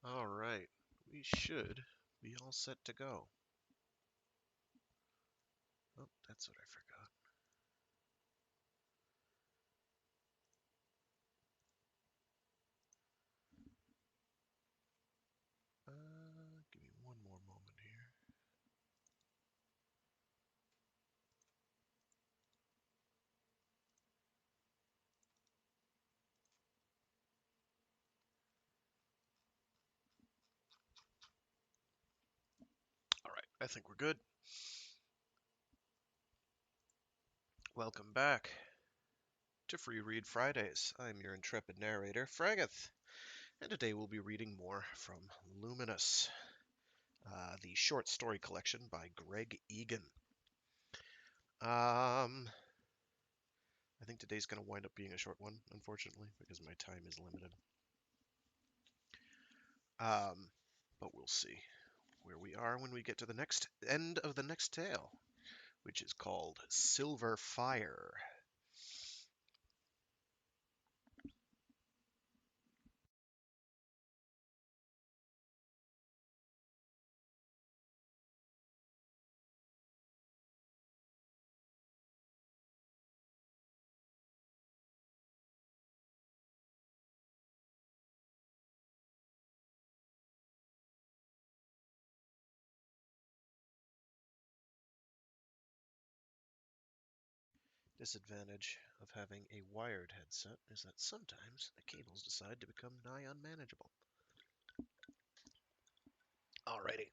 All right, we should be all set to go. Oh, that's what I forgot. Give me one more moment here. All right, I think we're good. Welcome back to Free Read Fridays. I'm your intrepid narrator, Fragath, and today we'll be reading more from Luminous, the short story collection by Greg Egan. I think today's going to wind up being a short one, unfortunately, because my time is limited. But we'll see where we are when we get to the next end of the next tale, which is called Silver Fire. Disadvantage of having a wired headset is that sometimes the cables decide to become nigh unmanageable. Alrighty.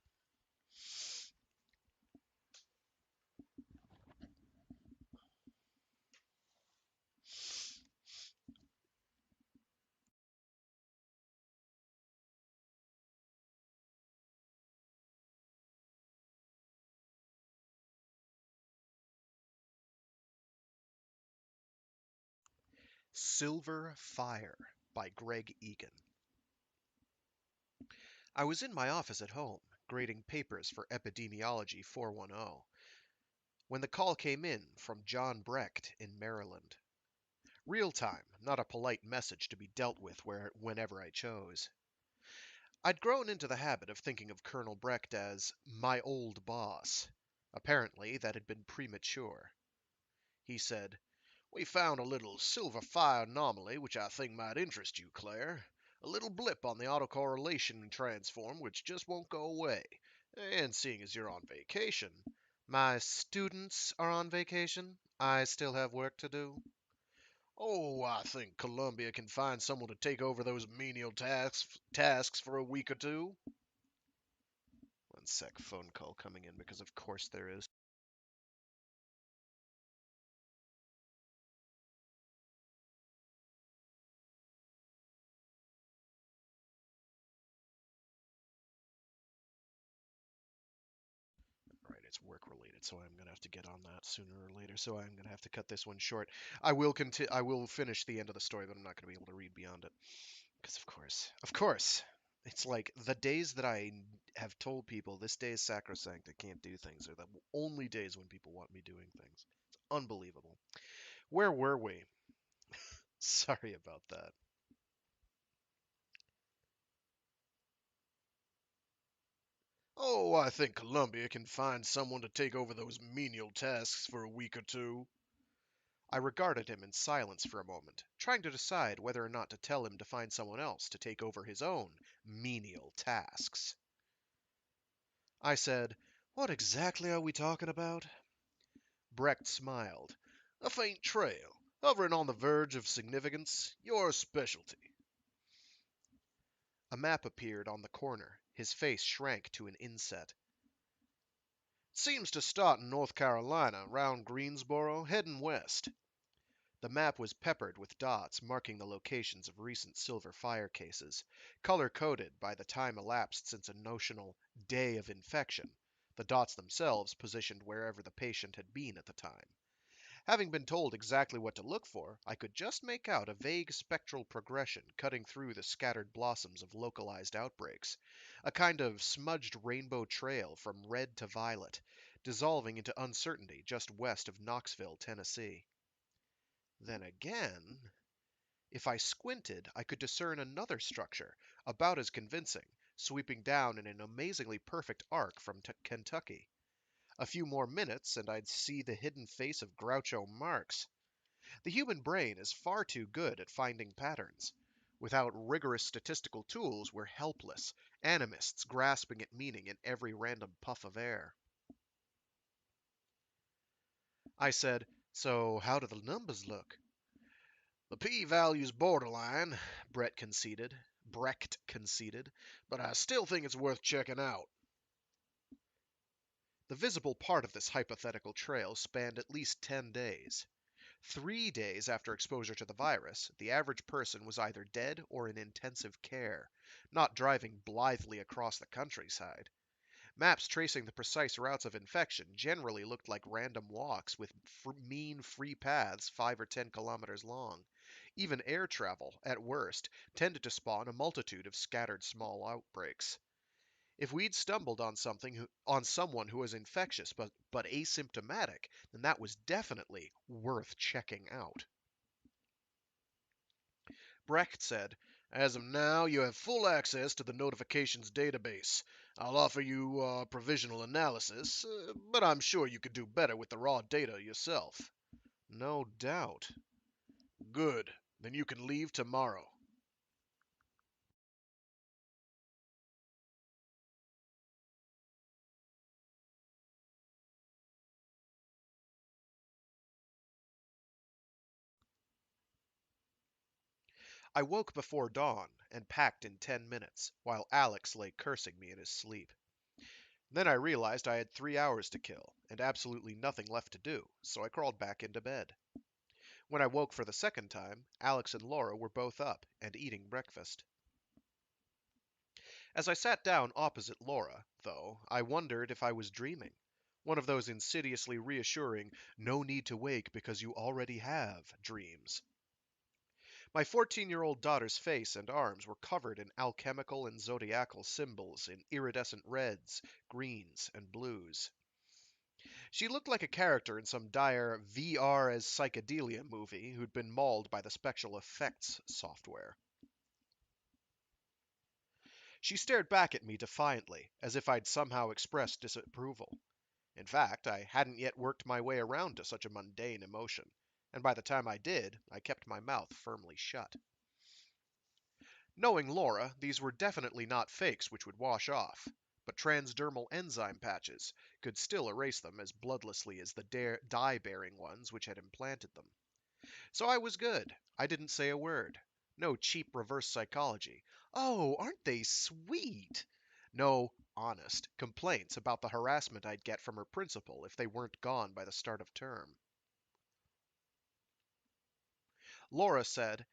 Silver Fire by Greg Egan. I was in my office at home, grading papers for Epidemiology 410, when the call came in from John Brecht in Maryland. Real time, not a polite message to be dealt with whenever I chose. I'd grown into the habit of thinking of Colonel Brecht as my old boss. Apparently, that had been premature. He said, "We found a little silver fire anomaly which I think might interest you, Claire. A little blip on the autocorrelation transform which just won't go away. And seeing as you're on vacation..." My students are on vacation. I still have work to do. "Oh, I think Columbia can find someone to take over those menial tasks for a week or two." One sec, phone call coming in because of course there is. Right, it's work related, so I'm gonna have to get on that sooner or later. So I'm gonna have to cut this one short. I will finish the end of the story, but I'm not gonna be able to read beyond it because, of course, it's like the days that I have told people this day is sacrosanct, I can't do things, are the only days when people want me doing things. It's unbelievable. Where were we? Sorry about that. "Oh, I think Columbia can find someone to take over those menial tasks for a week or two." I regarded him in silence for a moment, trying to decide whether or not to tell him to find someone else to take over his own menial tasks. I said, "What exactly are we talking about?" Brecht smiled. "A faint trail, hovering on the verge of significance, your specialty." A map appeared on the corner. His face shrank to an inset. "Seems to start in North Carolina, round Greensboro, heading west." The map was peppered with dots marking the locations of recent silver fire cases, color-coded by the time elapsed since a notional day of infection, the dots themselves positioned wherever the patient had been at the time. Having been told exactly what to look for, I could just make out a vague spectral progression cutting through the scattered blossoms of localized outbreaks, a kind of smudged rainbow trail from red to violet, dissolving into uncertainty just west of Knoxville, Tennessee. Then again, if I squinted, I could discern another structure, About as convincing, sweeping down in an amazingly perfect arc from Kentucky. A few more minutes, and I'd see the hidden face of Groucho Marx. The human brain is far too good at finding patterns. Without rigorous statistical tools, we're helpless, animists grasping at meaning in every random puff of air. I said, "So how do the numbers look?" "The p-value's borderline," Brecht conceded, "but I still think it's worth checking out." The visible part of this hypothetical trail spanned at least 10 days. 3 days after exposure to the virus, the average person was either dead or in intensive care, not driving blithely across the countryside. Maps tracing the precise routes of infection generally looked like random walks with mean free paths 5 or 10 kilometers long. Even air travel, at worst, tended to spawn a multitude of scattered small outbreaks. If we'd stumbled on someone who was infectious but asymptomatic, then that was definitely worth checking out. Brecht said, "As of now, you have full access to the notifications database. I'll offer you provisional analysis, but I'm sure you could do better with the raw data yourself." "No doubt." "Good. Then you can leave tomorrow." I woke before dawn and packed in 10 minutes, while Alex lay cursing me in his sleep. Then I realized I had 3 hours to kill, and absolutely nothing left to do, so I crawled back into bed. When I woke for the second time, Alex and Laura were both up and eating breakfast. As I sat down opposite Laura, though, I wondered if I was dreaming. One of those insidiously reassuring, no need to wake because you already have dreams. My 14-year-old daughter's face and arms were covered in alchemical and zodiacal symbols in iridescent reds, greens, and blues. She looked like a character in some dire VR as psychedelia movie who'd been mauled by the special effects software. She stared back at me defiantly, as if I'd somehow expressed disapproval. In fact, I hadn't yet worked my way around to such a mundane emotion, and by the time I did, I kept my mouth firmly shut. Knowing Laura, these were definitely not fakes which would wash off, but transdermal enzyme patches could still erase them as bloodlessly as the dye-bearing ones which had implanted them. So I was good. I didn't say a word. No cheap reverse psychology. "Oh, aren't they sweet?" No honest complaints about the harassment I'd get from her principal if they weren't gone by the start of term. Laura said,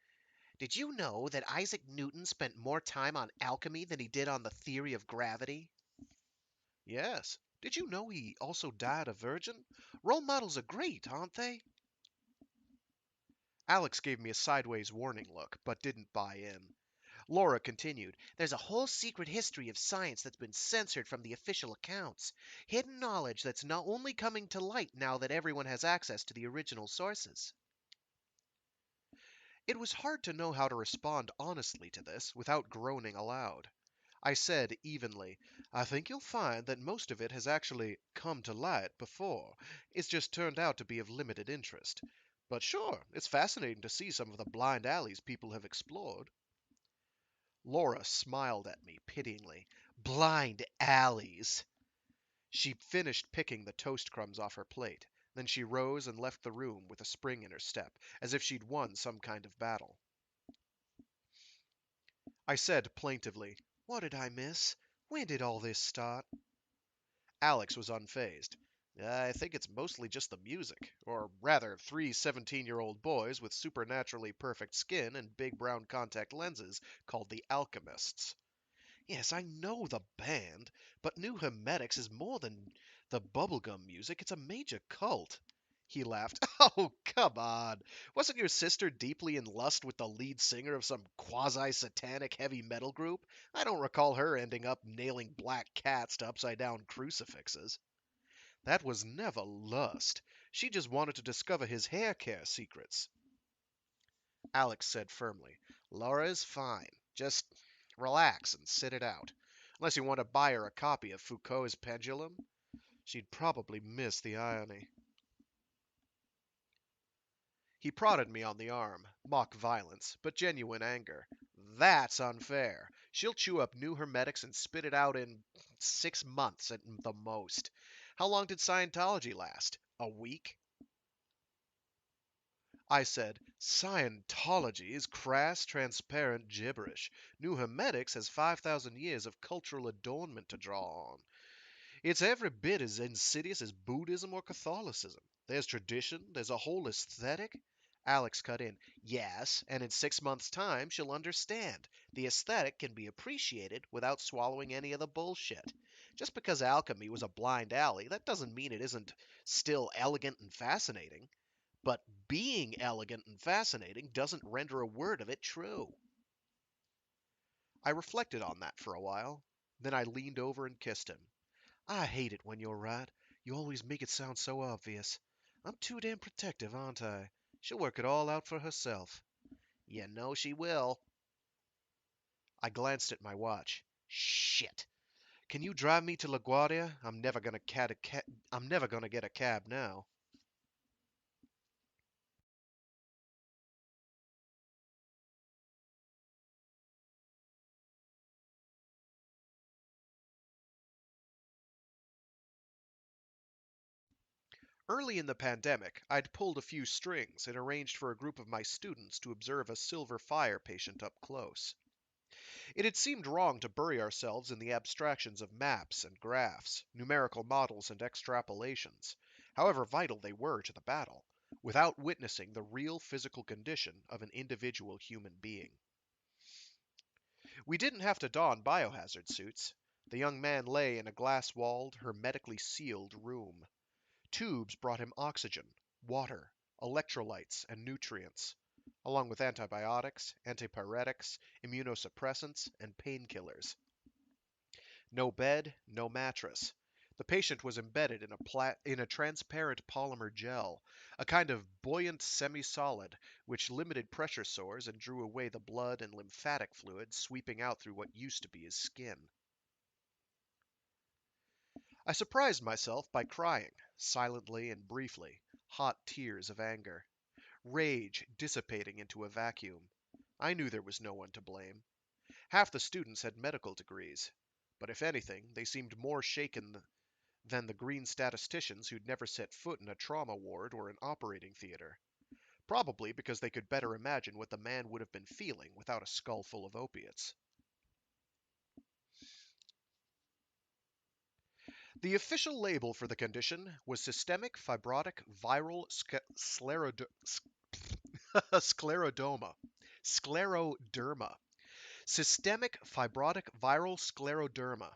"Did you know that Isaac Newton spent more time on alchemy than he did on the theory of gravity?" "Yes. Did you know he also died a virgin? Role models are great, aren't they?" Alex gave me a sideways warning look, but didn't buy in. Laura continued, "There's a whole secret history of science that's been censored from the official accounts. Hidden knowledge that's not only coming to light now that everyone has access to the original sources." It was hard to know how to respond honestly to this without groaning aloud. I said evenly, "I think you'll find that most of it has actually come to light before. It's just turned out to be of limited interest. But sure, it's fascinating to see some of the blind alleys people have explored." Laura smiled at me pityingly. "Blind alleys!" She finished picking the toast crumbs off her plate. Then she rose and left the room with a spring in her step, as if she'd won some kind of battle. I said plaintively, "What did I miss? When did all this start?" Alex was unfazed. "I think it's mostly just the music. Or rather, 3 17-year-old boys with supernaturally perfect skin and big brown contact lenses called the Alchemists." "Yes, I know the band, but New Hermetics is more than the bubblegum music. It's a major cult." He laughed. "Oh, come on. Wasn't your sister deeply in lust with the lead singer of some quasi-satanic heavy metal group? I don't recall her ending up nailing black cats to upside-down crucifixes." "That was never lust. She just wanted to discover his hair care secrets." Alex said firmly, "Laura is fine. Just Relax and sit it out. Unless you want to buy her a copy of Foucault's Pendulum. She'd probably miss the irony. He prodded me on the arm, mock violence, but genuine anger. That's unfair. She'll chew up new hermetics and spit it out in 6 months at the most. How long did Scientology last? A week? I said, Scientology is crass, transparent gibberish. New Hermetics has 5,000 years of cultural adornment to draw on. It's every bit as insidious as Buddhism or Catholicism. There's tradition, there's a whole aesthetic. Alex cut in. Yes, and in 6 months' time she'll understand. The aesthetic can be appreciated without swallowing any of the bullshit. Just because alchemy was a blind alley, that doesn't mean it isn't still elegant and fascinating. But being elegant and fascinating doesn't render a word of it true. I reflected on that for a while. Then I leaned over and kissed him. I hate it when you're right. You always make it sound so obvious. I'm too damn protective, aren't I? She'll work it all out for herself. You know she will. I glanced at my watch. Shit. Can you drive me to LaGuardia? I'm never gonna get a cab now. Early in the pandemic, I'd pulled a few strings and arranged for a group of my students to observe a silver fire patient up close. It had seemed wrong to bury ourselves in the abstractions of maps and graphs, numerical models and extrapolations, however vital they were to the battle, without witnessing the real physical condition of an individual human being. We didn't have to don biohazard suits. The young man lay in a glass-walled, hermetically sealed room. Tubes brought him oxygen, water, electrolytes, and nutrients, along with antibiotics, antipyretics, immunosuppressants, and painkillers. No bed, no mattress. The patient was embedded in a transparent polymer gel, a kind of buoyant semi-solid which limited pressure sores and drew away the blood and lymphatic fluid sweeping out through what used to be his skin. I surprised myself by crying, silently and briefly, hot tears of anger. Rage dissipating into a vacuum. I knew there was no one to blame. Half the students had medical degrees, but if anything, they seemed more shaken than the green statisticians who'd never set foot in a trauma ward or an operating theater. Probably because they could better imagine what the man would have been feeling without a skull full of opiates. The official label for the condition was systemic fibrotic viral sclerodoma. Scleroderma. Systemic fibrotic viral scleroderma.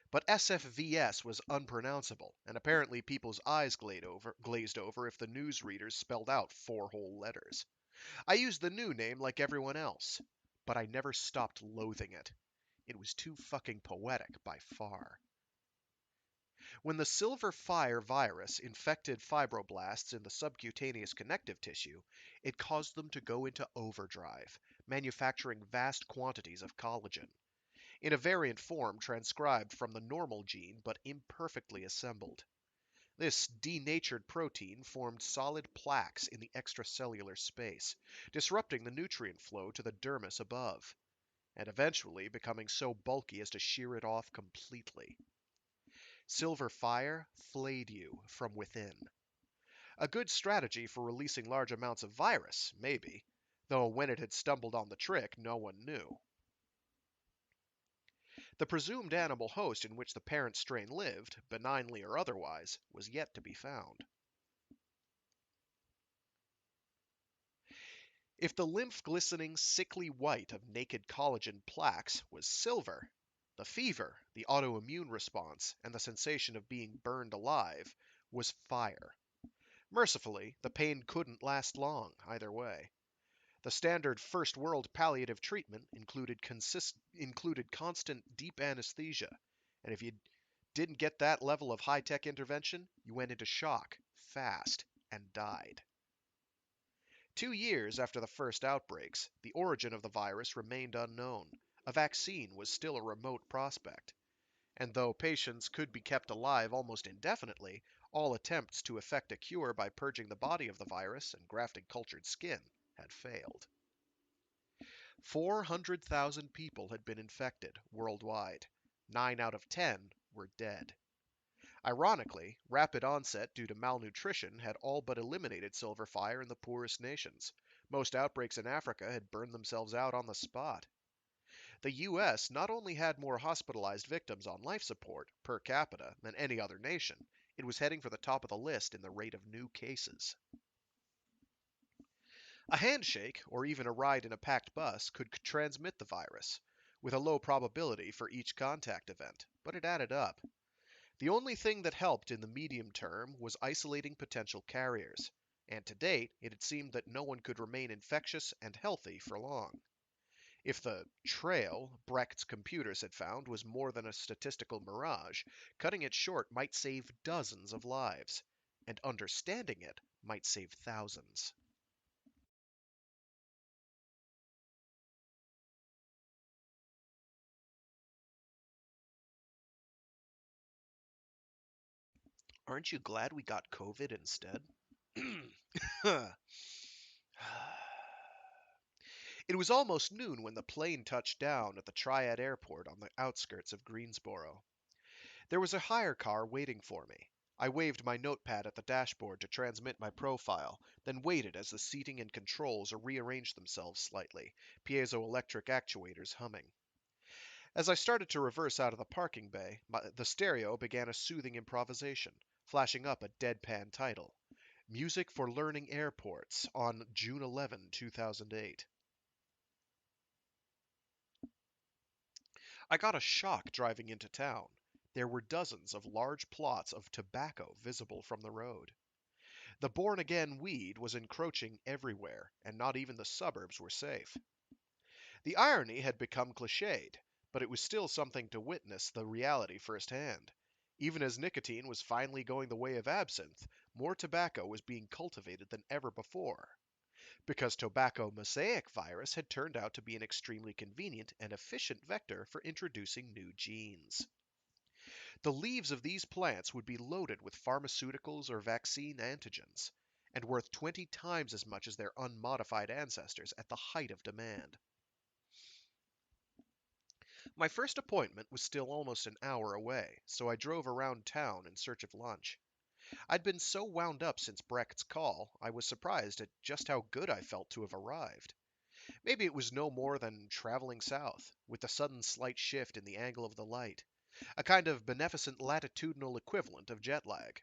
But SFVS was unpronounceable, and apparently people's eyes glazed over if the newsreaders spelled out 4 whole letters. I used the new name like everyone else, but I never stopped loathing it. It was too fucking poetic by far. When the silver fire virus infected fibroblasts in the subcutaneous connective tissue, it caused them to go into overdrive, manufacturing vast quantities of collagen, in a variant form transcribed from the normal gene but imperfectly assembled. This denatured protein formed solid plaques in the extracellular space, disrupting the nutrient flow to the dermis above, and eventually becoming so bulky as to shear it off completely. Silver fire flayed you from within. A good strategy for releasing large amounts of virus, maybe, though when it had stumbled on the trick, no one knew. The presumed animal host in which the parent strain lived, benignly or otherwise, was yet to be found. If the lymph-glistening, sickly white of naked collagen plaques was silver, the fever, the autoimmune response, and the sensation of being burned alive was fire. Mercifully, the pain couldn't last long, either way. The standard first world palliative treatment included constant deep anesthesia, and if you didn't get that level of high-tech intervention, you went into shock, fast, and died. 2 years after the first outbreaks, the origin of the virus remained unknown, A vaccine was still a remote prospect, and though patients could be kept alive almost indefinitely, all attempts to effect a cure by purging the body of the virus and grafting cultured skin had failed. 400,000 people had been infected worldwide. 9 out of 10 were dead. Ironically, rapid onset due to malnutrition had all but eliminated silver fire in the poorest nations. Most outbreaks in Africa had burned themselves out on the spot. The US not only had more hospitalized victims on life support per capita than any other nation, it was heading for the top of the list in the rate of new cases. A handshake, or even a ride in a packed bus, could transmit the virus, with a low probability for each contact event, but it added up. The only thing that helped in the medium term was isolating potential carriers, and to date it had seemed that no one could remain infectious and healthy for long. If the trail Brecht's computers had found was more than a statistical mirage, cutting it short might save dozens of lives, and understanding it might save thousands. Aren't you glad we got COVID instead? It was almost noon when the plane touched down at the Triad Airport on the outskirts of Greensboro. There was a hire car waiting for me. I waved my notepad at the dashboard to transmit my profile, then waited as the seating and controls rearranged themselves slightly, piezoelectric actuators humming. As I started to reverse out of the parking bay, the stereo began a soothing improvisation, flashing up a deadpan title: Music for Learning Airports on June 11, 2008. I got a shock driving into town. There were dozens of large plots of tobacco visible from the road. The born again weed was encroaching everywhere, and not even the suburbs were safe. The irony had become cliched, but it was still something to witness the reality firsthand. Even as nicotine was finally going the way of absinthe, more tobacco was being cultivated than ever before, because tobacco mosaic virus had turned out to be an extremely convenient and efficient vector for introducing new genes. The leaves of these plants would be loaded with pharmaceuticals or vaccine antigens, and worth 20 times as much as their unmodified ancestors at the height of demand. My first appointment was still almost an hour away, so I drove around town in search of lunch. I'd been so wound up since Brecht's call, I was surprised at just how good I felt to have arrived. Maybe it was no more than traveling south, with the sudden slight shift in the angle of the light, a kind of beneficent latitudinal equivalent of jet lag.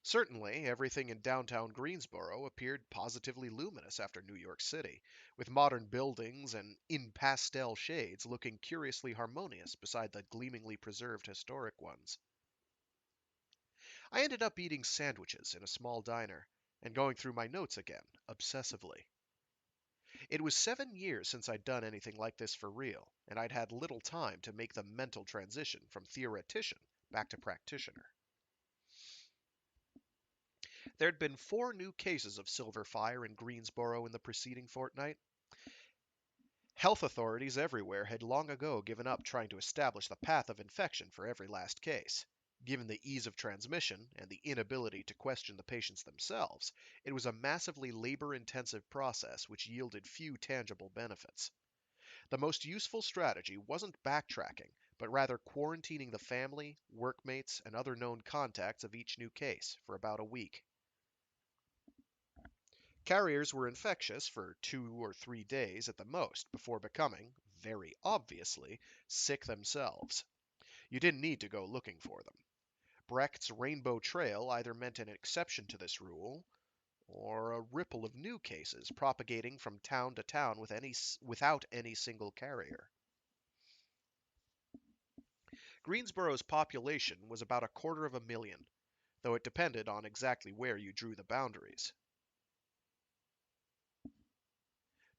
Certainly, everything in downtown Greensboro appeared positively luminous after New York City, with modern buildings and in pastel shades looking curiously harmonious beside the gleamingly preserved historic ones. I ended up eating sandwiches in a small diner and going through my notes again, obsessively. It was 7 years since I'd done anything like this for real, and I'd had little time to make the mental transition from theoretician back to practitioner. There'd been 4 new cases of silver fire in Greensboro in the preceding fortnight. Health authorities everywhere had long ago given up trying to establish the path of infection for every last case. Given the ease of transmission and the inability to question the patients themselves, it was a massively labor-intensive process which yielded few tangible benefits. The most useful strategy wasn't backtracking, but rather quarantining the family, workmates, and other known contacts of each new case for about a week. Carriers were infectious for 2 or 3 days at the most before becoming, very obviously, sick themselves. You didn't need to go looking for them. Brecht's rainbow trail either meant an exception to this rule, or a ripple of new cases propagating from town to town without any single carrier. Greensboro's population was about 250,000, though it depended on exactly where you drew the boundaries.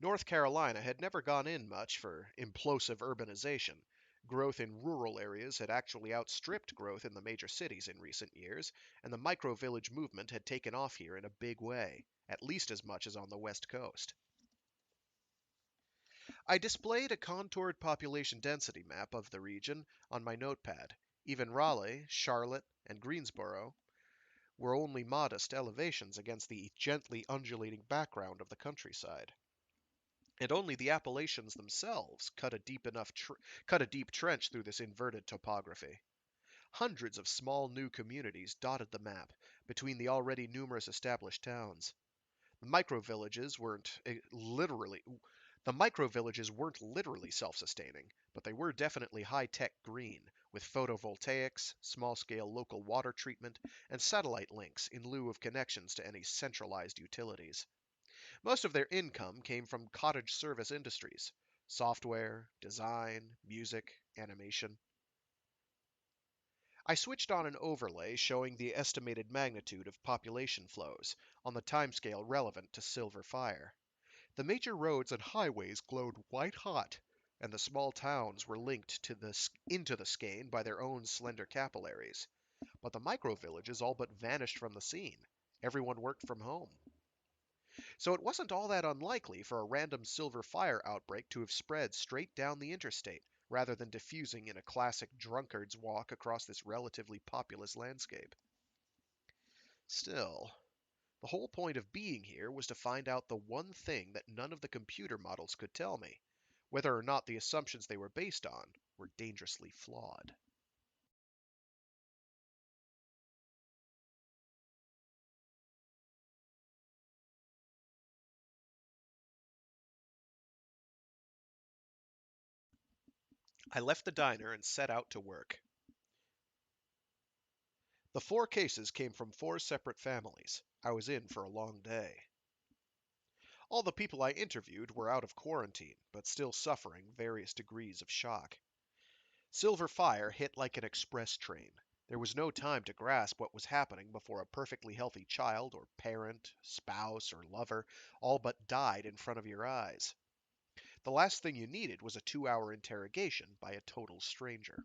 North Carolina had never gone in much for implosive urbanization. Growth in rural areas had actually outstripped growth in the major cities in recent years, and the micro-village movement had taken off here in a big way, at least as much as on the West Coast. I displayed a contoured population density map of the region on my notepad. Even Raleigh, Charlotte, and Greensboro were only modest elevations against the gently undulating background of the countryside. And only the Appalachians themselves cut a deep trench through this inverted topography. Hundreds of small new communities dotted the map between the already numerous established towns. The micro-villages weren't literally the micro-villages weren't literally self-sustaining, but they were definitely high-tech green, with photovoltaics, small-scale local water treatment, and satellite links in lieu of connections to any centralized utilities. Most of their income came from cottage service industries: software, design, music, animation. I switched on an overlay showing the estimated magnitude of population flows on the timescale relevant to Silver Fire. The major roads and highways glowed white hot, and the small towns were linked into the skein by their own slender capillaries. But the micro-villages all but vanished from the scene. Everyone worked from home. So it wasn't all that unlikely for a random Silver Fire outbreak to have spread straight down the interstate, rather than diffusing in a classic drunkard's walk across this relatively populous landscape. Still, the whole point of being here was to find out the one thing that none of the computer models could tell me: whether or not the assumptions they were based on were dangerously flawed. I left the diner and set out to work. The 4 cases came from 4 separate families. I was in for a long day. All the people I interviewed were out of quarantine, but still suffering various degrees of shock. Silver Fire hit like an express train. There was no time to grasp what was happening before a perfectly healthy child or parent, spouse, or lover all but died in front of your eyes. The last thing you needed was a 2-hour interrogation by a total stranger.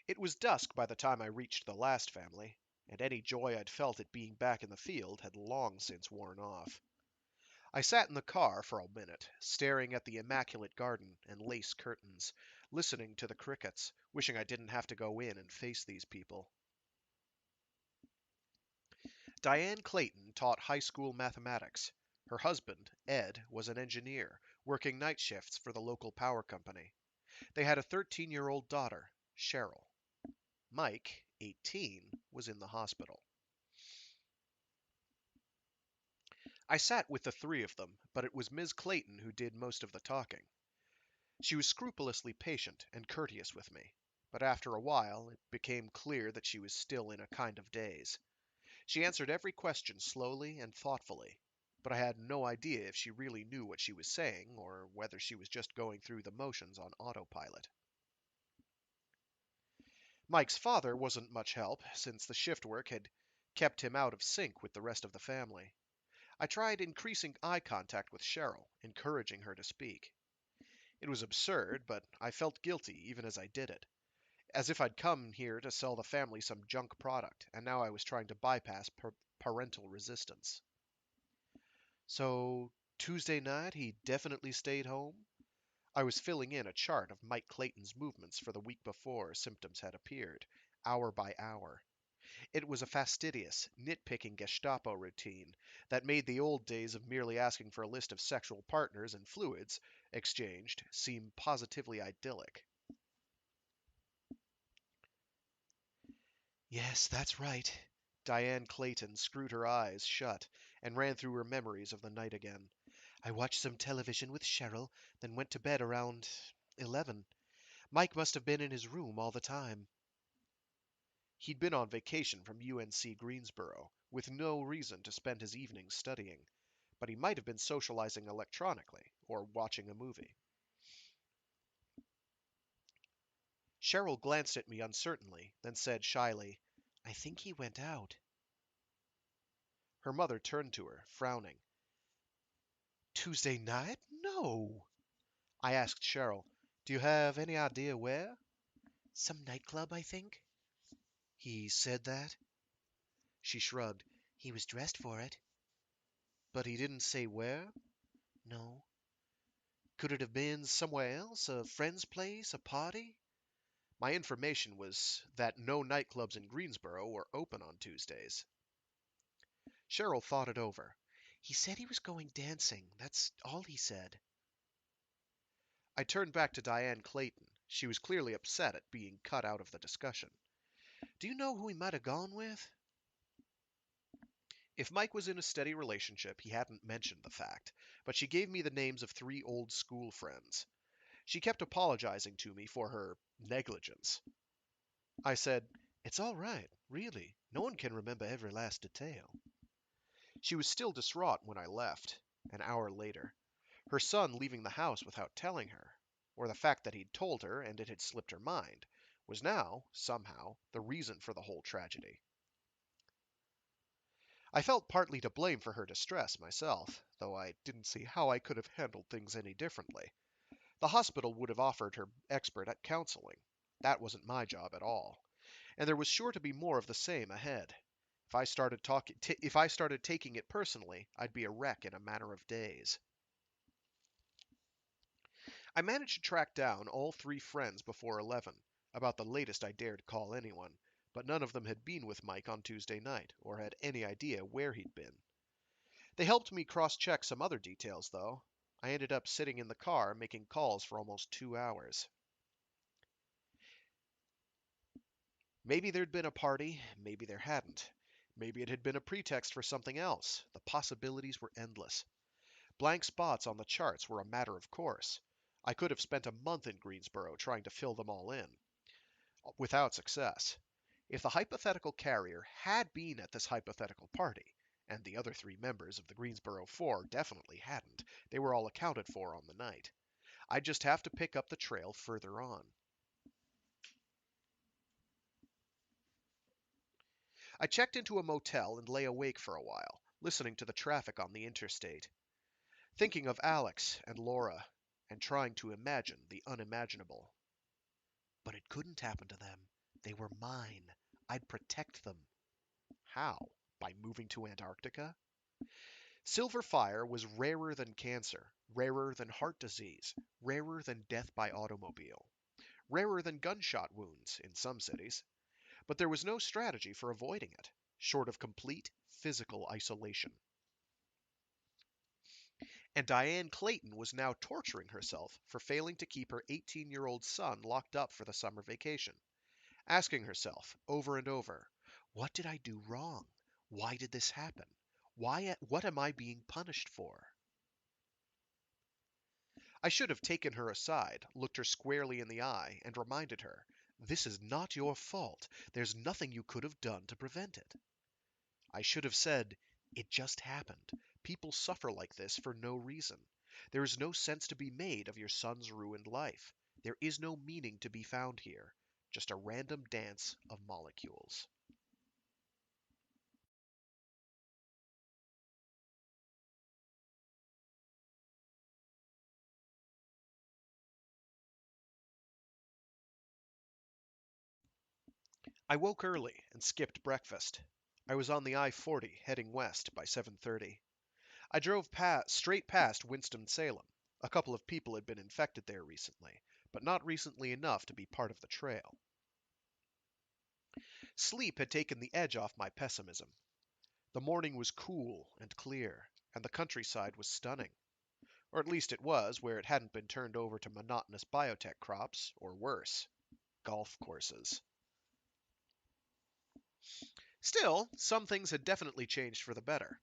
It was dusk by the time I reached the last family, and any joy I'd felt at being back in the field had long since worn off. I sat in the car for a minute, staring at the immaculate garden and lace curtains, listening to the crickets, wishing I didn't have to go in and face these people. Diane Clayton taught high school mathematics. Her husband, Ed, was an engineer, working night shifts for the local power company. They had a 13-year-old daughter, Cheryl. Mike, 18, was in the hospital. I sat with the 3 of them, but it was Ms. Clayton who did most of the talking. She was scrupulously patient and courteous with me, but after a while it became clear that she was still in a kind of daze. She answered every question slowly and thoughtfully, but I had no idea if she really knew what she was saying or whether she was just going through the motions on autopilot. Mike's father wasn't much help, since the shift work had kept him out of sync with the rest of the family. I tried increasing eye contact with Cheryl, encouraging her to speak. It was absurd, but I felt guilty even as I did it, as if I'd come here to sell the family some junk product, and now I was trying to bypass parental resistance. So, Tuesday night he definitely stayed home? I was filling in a chart of Mike Clayton's movements for the week before symptoms had appeared, hour by hour. It was a fastidious, nitpicking Gestapo routine that made the old days of merely asking for a list of sexual partners and fluids exchanged seem positively idyllic. Yes, that's right. Diane Clayton screwed her eyes shut and ran through her memories of the night again. I watched some television with Cheryl, then went to bed around 11. Mike must have been in his room all the time. He'd been on vacation from UNC Greensboro, with no reason to spend his evenings studying, but he might have been socializing electronically or watching a movie. Cheryl glanced at me uncertainly, then said shyly, "I think he went out." Her mother turned to her, frowning. "Tuesday night? No." I asked Cheryl, "Do you have any idea where?" "Some nightclub, I think." "He said that?" She shrugged. "He was dressed for it." "But he didn't say where?" "No." Could it have been somewhere else? A friend's place? A party? My information was that no nightclubs in Greensboro were open on Tuesdays. Cheryl thought it over. He said he was going dancing. That's all he said. I turned back to Diane Clayton. She was clearly upset at being cut out of the discussion. Do you know who he might have gone with? If Mike was in a steady relationship, he hadn't mentioned the fact, but she gave me the names of 3 old school friends. She kept apologizing to me for her negligence. I said, It's all right, really. No one can remember every last detail. She was still distraught when I left, an hour later. Her son leaving the house without telling her, or the fact that he'd told her and it had slipped her mind, was now, somehow, the reason for the whole tragedy. I felt partly to blame for her distress myself, though I didn't see how I could have handled things any differently. The hospital would have offered her expert at counseling. That wasn't my job at all. And there was sure to be more of the same ahead. If I started taking it personally, I'd be a wreck in a matter of days. I managed to track down all 3 friends before 11, about the latest I dared call anyone, but none of them had been with Mike on Tuesday night, or had any idea where he'd been. They helped me cross-check some other details, though. I ended up sitting in the car making calls for almost 2 hours. Maybe there'd been a party, maybe there hadn't. Maybe it had been a pretext for something else. The possibilities were endless. Blank spots on the charts were a matter of course. I could have spent a month in Greensboro trying to fill them all in, without success. If the hypothetical carrier had been at this hypothetical party, and the other 3 members of the Greensboro Four definitely hadn't, they were all accounted for on the night. I'd just have to pick up the trail further on. I checked into a motel and lay awake for a while, listening to the traffic on the interstate, thinking of Alex and Laura, and trying to imagine the unimaginable. But it couldn't happen to them. They were mine. I'd protect them. How? By moving to Antarctica? Silver fire was rarer than cancer, rarer than heart disease, rarer than death by automobile, rarer than gunshot wounds in some cities. But there was no strategy for avoiding it, short of complete physical isolation. And Diane Clayton was now torturing herself for failing to keep her 18-year-old son locked up for the summer vacation, asking herself over and over, what did I do wrong? Why did this happen? What am I being punished for? I should have taken her aside, looked her squarely in the eye, and reminded her, this is not your fault. There's nothing you could have done to prevent it. I should have said, it just happened. People suffer like this for no reason. There is no sense to be made of your son's ruined life. There is no meaning to be found here. Just a random dance of molecules. I woke early and skipped breakfast. I was on the I-40 heading west by 7:30. I drove straight past Winston-Salem. A couple of people had been infected there recently, but not recently enough to be part of the trail. Sleep had taken the edge off my pessimism. The morning was cool and clear, and the countryside was stunning. Or at least it was, where it hadn't been turned over to monotonous biotech crops, or worse, golf courses. Still, some things had definitely changed for the better.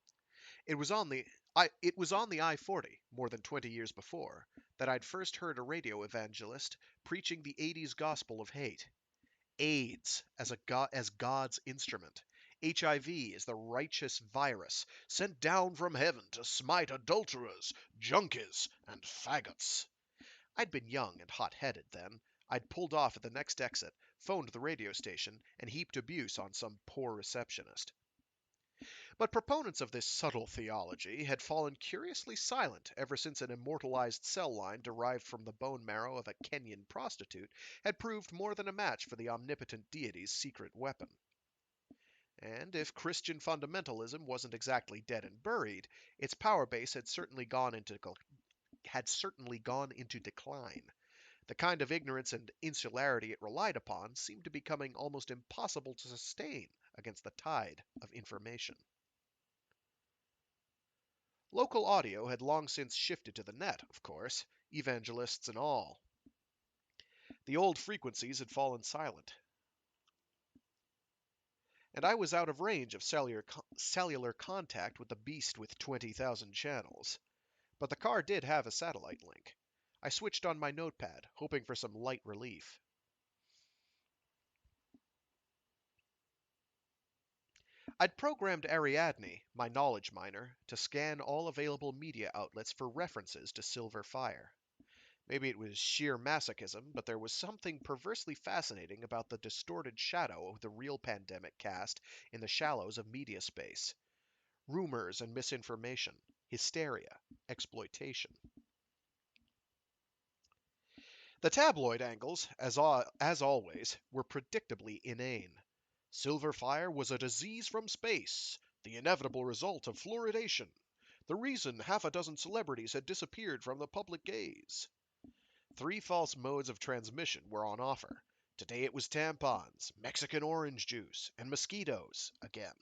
It was on the I-40, more than 20 years before, that I'd first heard a radio evangelist preaching the 80s gospel of hate. AIDS as God's instrument. HIV is the righteous virus sent down from heaven to smite adulterers, junkies, and faggots. I'd been young and hot-headed then. I'd pulled off at the next exit, phoned the radio station, and heaped abuse on some poor receptionist. But proponents of this subtle theology had fallen curiously silent ever since an immortalized cell line derived from the bone marrow of a Kenyan prostitute had proved more than a match for the omnipotent deity's secret weapon. And if Christian fundamentalism wasn't exactly dead and buried, its power base had certainly gone into decline. The kind of ignorance and insularity it relied upon seemed to be becoming almost impossible to sustain against the tide of information. Local audio had long since shifted to the net, of course, evangelists and all. The old frequencies had fallen silent, and I was out of range of cellular contact with the beast with 20,000 channels. But the car did have a satellite link. I switched on my notepad, hoping for some light relief. I'd programmed Ariadne, my knowledge miner, to scan all available media outlets for references to Silver Fire. Maybe it was sheer masochism, but there was something perversely fascinating about the distorted shadow of the real pandemic cast in the shallows of media space. Rumors and misinformation, hysteria, exploitation. The tabloid angles, as always, were predictably inane. Silver Fire was a disease from space, the inevitable result of fluoridation, the reason half a dozen celebrities had disappeared from the public gaze. 3 false modes of transmission were on offer. Today it was tampons, Mexican orange juice, and mosquitoes again.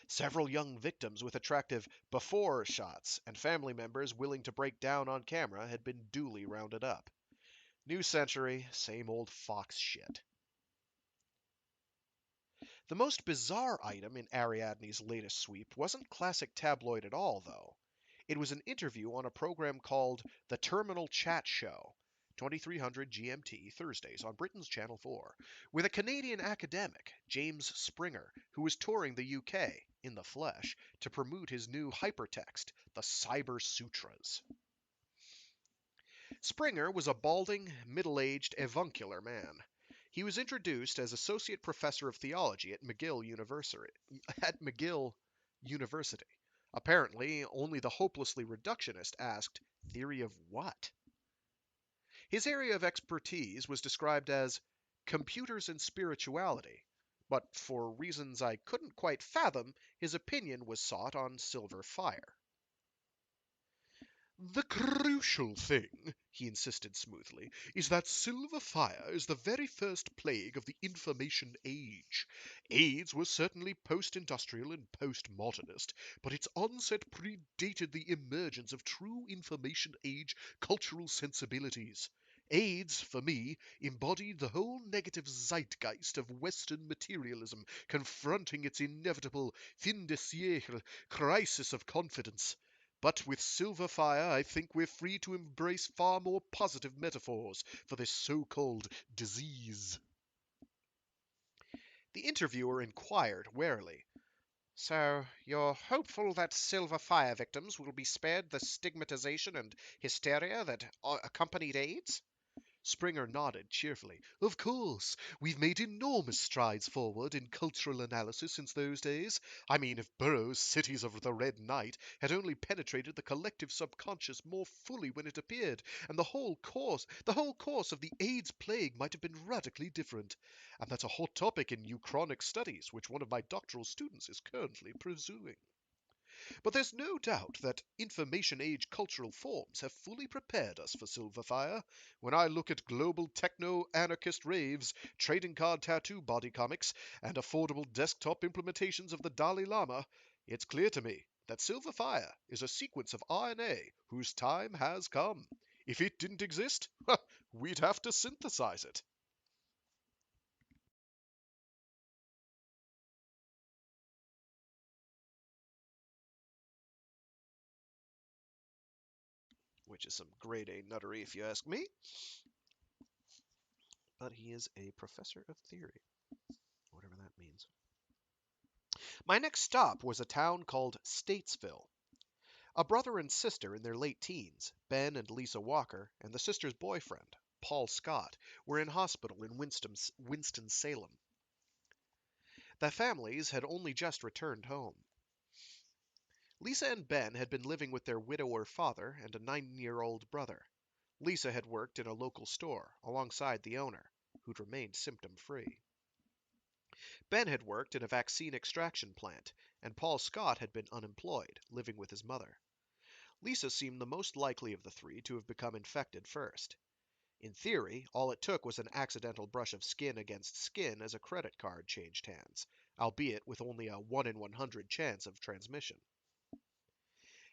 Several young victims with attractive before shots and family members willing to break down on camera had been duly rounded up. New century, same old Fox shit. The most bizarre item in Ariadne's latest sweep wasn't classic tabloid at all, though. It was an interview on a program called The Terminal Chat Show, 2300 GMT, Thursdays on Britain's Channel 4, with a Canadian academic, James Springer, who was touring the UK, in the flesh, to promote his new hypertext, the Cyber Sutras. Springer was a balding, middle-aged, avuncular man. He was introduced as associate professor of theology at McGill University. Apparently, only the hopelessly reductionist asked, "Theory of what?" His area of expertise was described as computers and spirituality, but for reasons I couldn't quite fathom, his opinion was sought on Silver Fire. "The crucial thing," he insisted smoothly, "is that Silver Fire is the very first plague of the Information Age. AIDS was certainly post-industrial and post-modernist, but its onset predated the emergence of true Information Age cultural sensibilities. AIDS, for me, embodied the whole negative zeitgeist of Western materialism confronting its inevitable fin de siècle crisis of confidence. But with Silver Fire, I think we're free to embrace far more positive metaphors for this so-called disease." The interviewer inquired warily, "So, you're hopeful that Silver Fire victims will be spared the stigmatization and hysteria that accompanied AIDS?" Springer nodded cheerfully. "Of course. We've made enormous strides forward in cultural analysis since those days. I mean, if Burroughs' Cities of the Red Night had only penetrated the collective subconscious more fully when it appeared, and the whole course of the AIDS plague might have been radically different. And that's a hot topic in euchronic studies, which one of my doctoral students is currently pursuing. But there's no doubt that information age cultural forms have fully prepared us for Silver Fire. When I look at global techno-anarchist raves, trading card tattoo body comics, and affordable desktop implementations of the Dalai Lama, it's clear to me that Silver Fire is a sequence of RNA whose time has come. If it didn't exist, we'd have to synthesize it." Which is some grade A nuttery if you ask me. But he is a professor of theory, whatever that means. My next stop was a town called Statesville. A brother and sister in their late teens, Ben and Lisa Walker, and the sister's boyfriend, Paul Scott, were in hospital in Winston-Salem. The families had only just returned home. Lisa and Ben had been living with their widower father and a 9-year-old brother. Lisa had worked in a local store alongside the owner, who'd remained symptom-free. Ben had worked in a vaccine extraction plant, and Paul Scott had been unemployed, living with his mother. Lisa seemed the most likely of the three to have become infected first. In theory, all it took was an accidental brush of skin against skin as a credit card changed hands, albeit with only a 1 in 100 chance of transmission.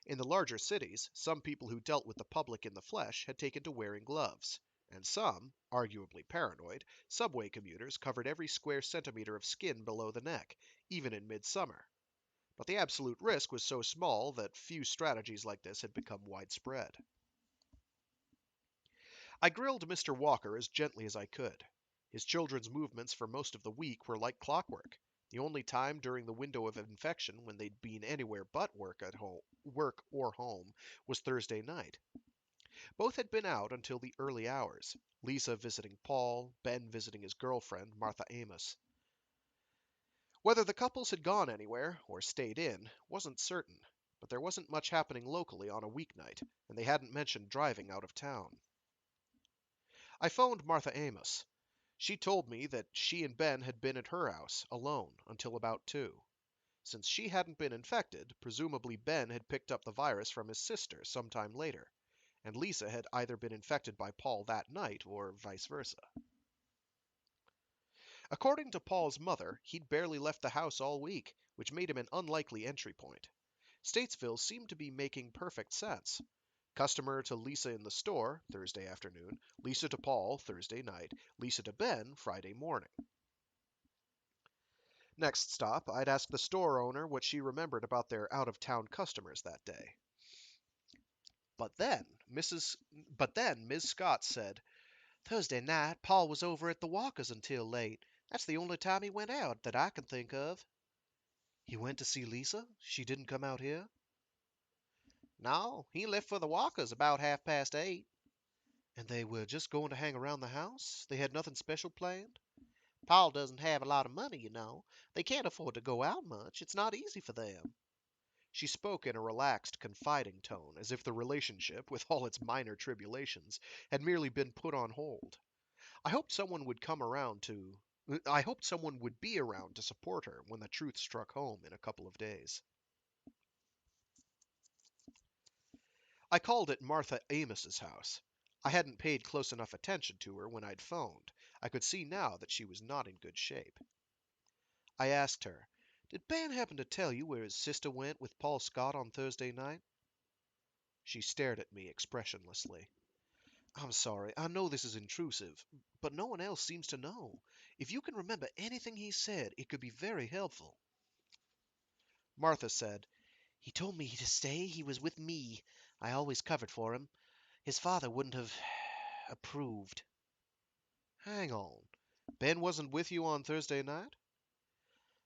In the larger cities, some people who dealt with the public in the flesh had taken to wearing gloves, and some, arguably paranoid, subway commuters covered every square centimeter of skin below the neck, even in midsummer. But the absolute risk was so small that few strategies like this had become widespread. I grilled Mr. Walker as gently as I could. His children's movements for most of the week were like clockwork. The only time during the window of infection when they'd been anywhere but work or home, was Thursday night. Both had been out until the early hours, Lisa visiting Paul, Ben visiting his girlfriend, Martha Amos. Whether the couples had gone anywhere, or stayed in, wasn't certain, but there wasn't much happening locally on a weeknight, and they hadn't mentioned driving out of town. I phoned Martha Amos. She told me that she and Ben had been at her house, alone, until about 2. Since she hadn't been infected, presumably Ben had picked up the virus from his sister sometime later, and Lisa had either been infected by Paul that night or vice versa. According to Paul's mother, he'd barely left the house all week, which made him an unlikely entry point. Statesville seemed to be making perfect sense. Customer to Lisa in the store, Thursday afternoon, Lisa to Paul, Thursday night, Lisa to Ben, Friday morning. Next stop, I'd ask the store owner what she remembered about their out-of-town customers that day. But then, Mrs. But then Ms. Scott said, "Thursday night, Paul was over at the Walkers until late. That's the only time he went out that I can think of." "He went to see Lisa? She didn't come out here?" "No, he left for the Walkers about 8:30. "And they were just going to hang around the house? They had nothing special planned?" Paul doesn't have a lot of money, you know. They can't afford to go out much. It's not easy for them." She spoke in a relaxed, confiding tone, as if the relationship, with all its minor tribulations, had merely been put on hold. I hoped someone would come around to. I hoped someone would be around to support her when the truth struck home in a couple of days. I called at Martha Amos's house. I hadn't paid close enough attention to her when I'd phoned. I could see now that she was not in good shape. I asked her, "Did Ben happen to tell you where his sister went with Paul Scott on Thursday night?" She stared at me expressionlessly. "I'm sorry, I know this is intrusive, but no one else seems to know. If you can remember anything he said, it could be very helpful." Martha said, "He told me to stay. He was with me. I always covered for him. His father wouldn't have approved." "Hang on. Ben wasn't with you on Thursday night?"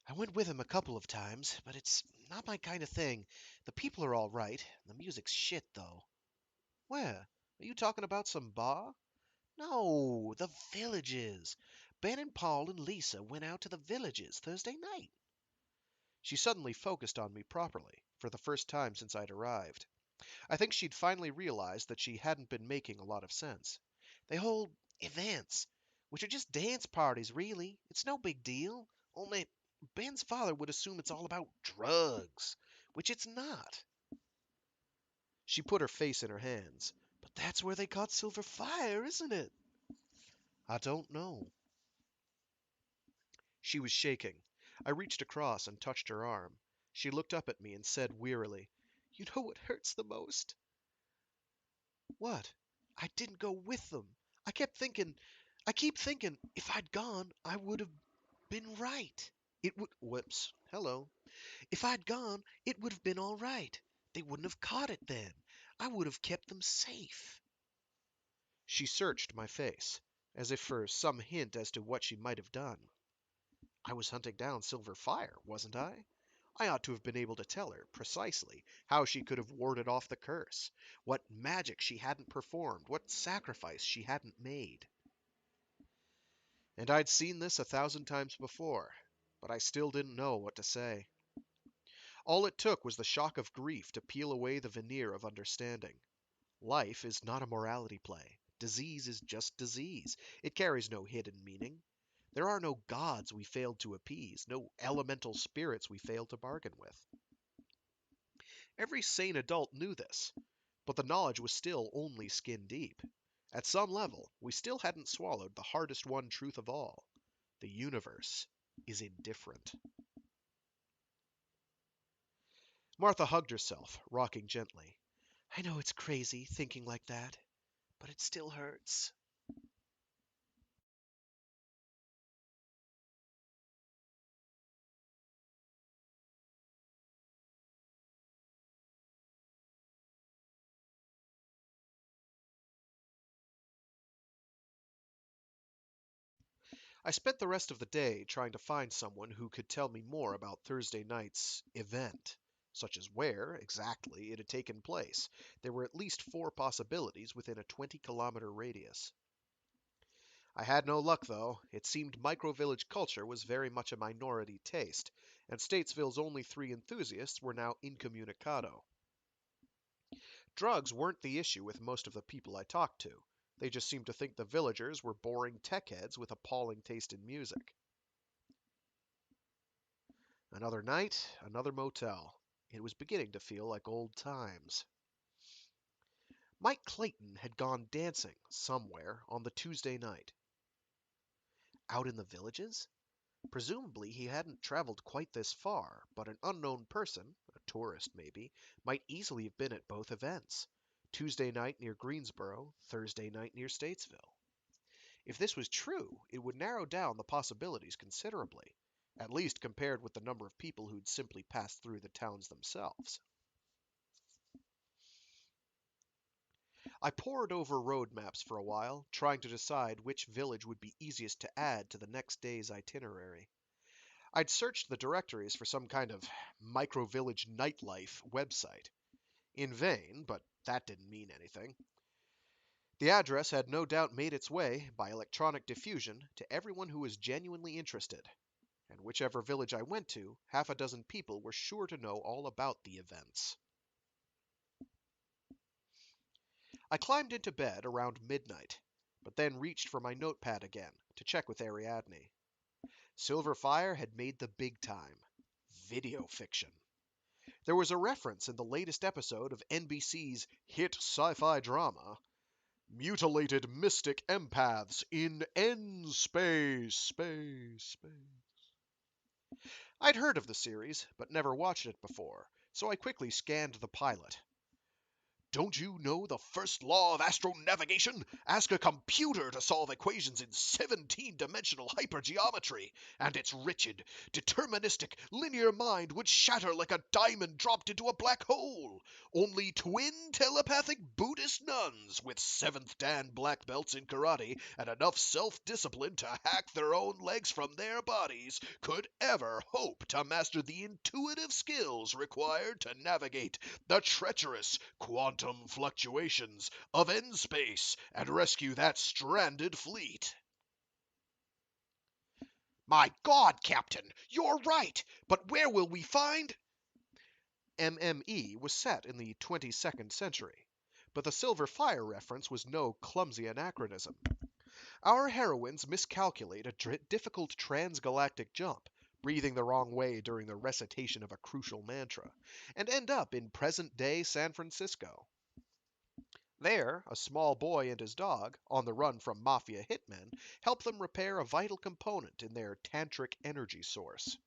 "I went with him a couple of times, but it's not my kind of thing. The people are all right. The music's shit, though." "Where? Are you talking about some bar?" "No, the Villages. Ben and Paul and Lisa went out to the Villages Thursday night." She suddenly focused on me properly, for the first time since I'd arrived. I think she'd finally realized that she hadn't been making a lot of sense. "They hold events, which are just dance parties, really. It's no big deal. Only Ben's father would assume it's all about drugs, which it's not." She put her face in her hands. "But that's where they caught Silver Fire, isn't it?" "I don't know." She was shaking. I reached across and touched her arm. She looked up at me and said wearily, "You know what hurts the most? "What?" I didn't go with them. I keep thinking if I'd gone, I would have been right. Whoops. Hello. If I'd gone, it would have been all right. They wouldn't have caught it then. I would have kept them safe." She searched my face, as if for some hint as to what she might have done. I was hunting down Silver Fire, wasn't I? I ought to have been able to tell her, precisely, how she could have warded off the curse, what magic she hadn't performed, what sacrifice she hadn't made. And I'd seen this 1,000 times before, but I still didn't know what to say. All it took was the shock of grief to peel away the veneer of understanding. Life is not a morality play. Disease is just disease. It carries no hidden meaning. There are no gods we failed to appease, no elemental spirits we failed to bargain with. Every sane adult knew this. But the knowledge was still only skin deep. At some level, we still hadn't swallowed the hardest won truth of all. The universe is indifferent. Martha hugged herself, rocking gently. I know it's crazy thinking like that, but it still hurts. I spent the rest of the day trying to find someone who could tell me more about Thursday night's event, such as where, exactly, it had taken place. There were at least 4 possibilities within a 20-kilometer radius. I had no luck, though. It seemed micro-village culture was very much a minority taste, and Statesville's only 3 enthusiasts were now incommunicado. Drugs weren't the issue with most of the people I talked to. They just seemed to think the villagers were boring tech heads with appalling taste in music. Another night, another motel. It was beginning to feel like old times. Mike Clayton had gone dancing somewhere on the Tuesday night. Out in the villages? Presumably he hadn't traveled quite this far, but an unknown person, a tourist maybe, might easily have been at both events. Tuesday night near Greensboro, Thursday night near Statesville. If this was true, it would narrow down the possibilities considerably, at least compared with the number of people who'd simply passed through the towns themselves. I pored over road maps for a while, trying to decide which village would be easiest to add to the next day's itinerary. I'd searched the directories for some kind of micro-village nightlife website. In vain, but that didn't mean anything. The address had no doubt made its way, by electronic diffusion, to everyone who was genuinely interested, and whichever village I went to, half a dozen people were sure to know all about the events. I climbed into bed around midnight, but then reached for my notepad again to check with Ariadne. Silver Fire had made the big time. Video fiction. There was a reference in the latest episode of NBC's hit sci-fi drama, Mutilated Mystic Empaths in N Space, Space, Space. I'd heard of the series, but never watched it before, so I quickly scanned the pilot. Don't you know the first law of astronavigation? Ask a computer to solve equations in 17-dimensional hypergeometry, and its rigid, deterministic, linear mind would shatter like a diamond dropped into a black hole. Only twin telepathic Buddhist nuns with 7th Dan black belts in karate and enough self-discipline to hack their own legs from their bodies could ever hope to master the intuitive skills required to navigate the treacherous quantum fluctuations of N-space and rescue that stranded fleet. My God, Captain, you're right, but where will we find... MME was set in the 22nd century, but the Silver Fire reference was no clumsy anachronism. Our heroines miscalculate a difficult transgalactic jump, breathing the wrong way during the recitation of a crucial mantra, and end up in present-day San Francisco. There, a small boy and his dog, on the run from mafia hitmen, help them repair a vital component in their tantric energy source.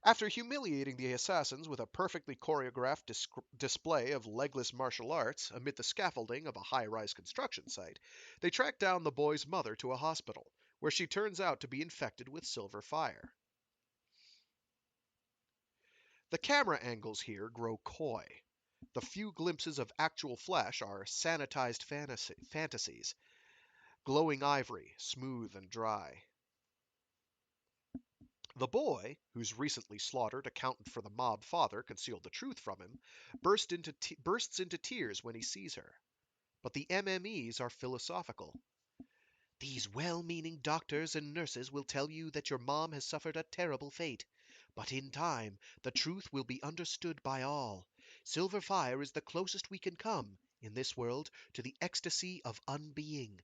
After humiliating the assassins with a perfectly choreographed display of legless martial arts amid the scaffolding of a high-rise construction site, they track down the boy's mother to a hospital, where she turns out to be infected with silver fire. The camera angles here grow coy. The few glimpses of actual flesh are sanitized fantasies, glowing ivory, smooth and dry. The boy, whose recently slaughtered accountant for the mob father concealed the truth from him, bursts into tears when he sees her. But the MMEs are philosophical. These well-meaning doctors and nurses will tell you that your mom has suffered a terrible fate. But in time, the truth will be understood by all. Silver Fire is the closest we can come, in this world, to the ecstasy of unbeing.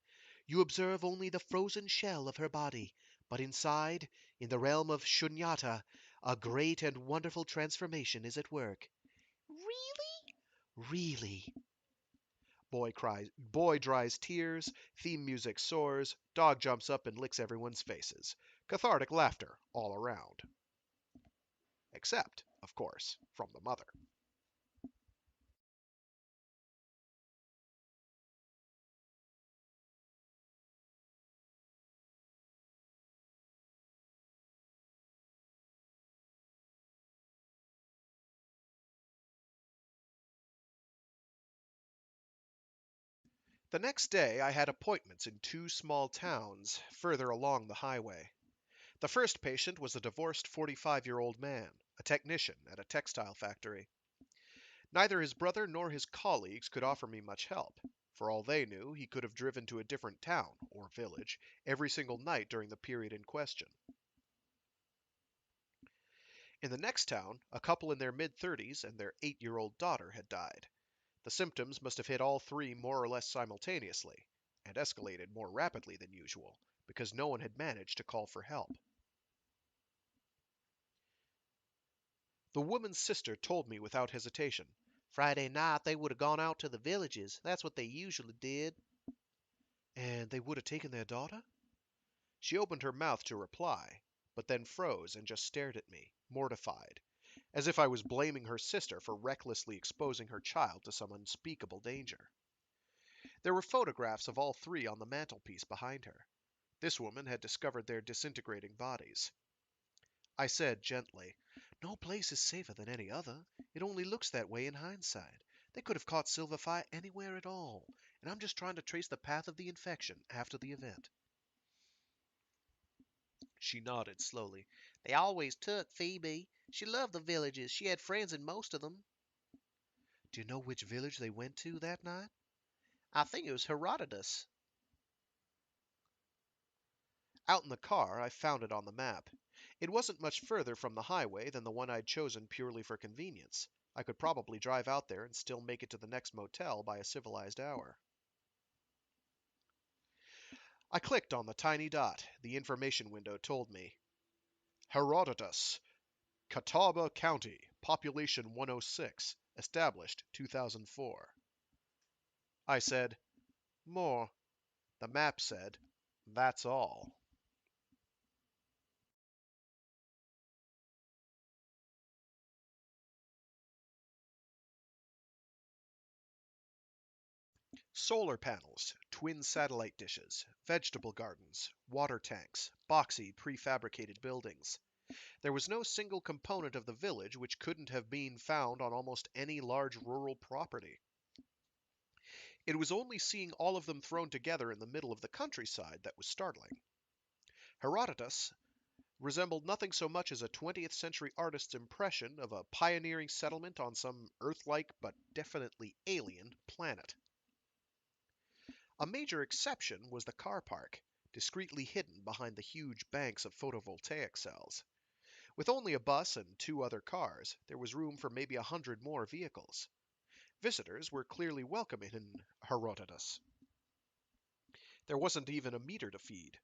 You observe only the frozen shell of her body, but inside, in the realm of Shunyata, a great and wonderful transformation is at work. Really? Really? Boy dries tears, theme music soars, dog jumps up and licks everyone's faces. Cathartic laughter all around. Except, of course, from the mother. The next day I had appointments in two small towns further along the highway. The first patient was a divorced 45-year-old man, a technician at a textile factory. Neither his brother nor his colleagues could offer me much help. For all they knew, he could have driven to a different town, or village, every single night during the period in question. In the next town, a couple in their mid-30s and their 8-year-old daughter had died. The symptoms must have hit all three more or less simultaneously, and escalated more rapidly than usual, because no one had managed to call for help. The woman's sister told me without hesitation. Friday night they would have gone out to the villages. That's what they usually did. And they would have taken their daughter? She opened her mouth to reply, but then froze and just stared at me, mortified, as if I was blaming her sister for recklessly exposing her child to some unspeakable danger. There were photographs of all three on the mantelpiece behind her. This woman had discovered their disintegrating bodies. I said gently, "No place is safer than any other. It only looks that way in hindsight. They could have caught Silverfire anywhere at all, and I'm just trying to trace the path of the infection after the event." She nodded slowly. They always took Phoebe. She loved the villages. She had friends in most of them. Do you know which village they went to that night? I think it was Herodotus. Out in the car, I found it on the map. It wasn't much further from the highway than the one I'd chosen purely for convenience. I could probably drive out there and still make it to the next motel by a civilized hour. I clicked on the tiny dot. The information window told me Herodotus, Catawba County, population 106, established 2004. I said, "More." The map said, "That's all." Solar panels, twin satellite dishes, vegetable gardens, water tanks, boxy prefabricated buildings. There was no single component of the village which couldn't have been found on almost any large rural property. It was only seeing all of them thrown together in the middle of the countryside that was startling. Herodotus resembled nothing so much as a 20th century artist's impression of a pioneering settlement on some Earth-like but definitely alien planet. A major exception was the car park, discreetly hidden behind the huge banks of photovoltaic cells. With only a bus and two other cars, there was room for maybe 100 more vehicles. Visitors were clearly welcome in Herodotus. There wasn't even a meter to feed.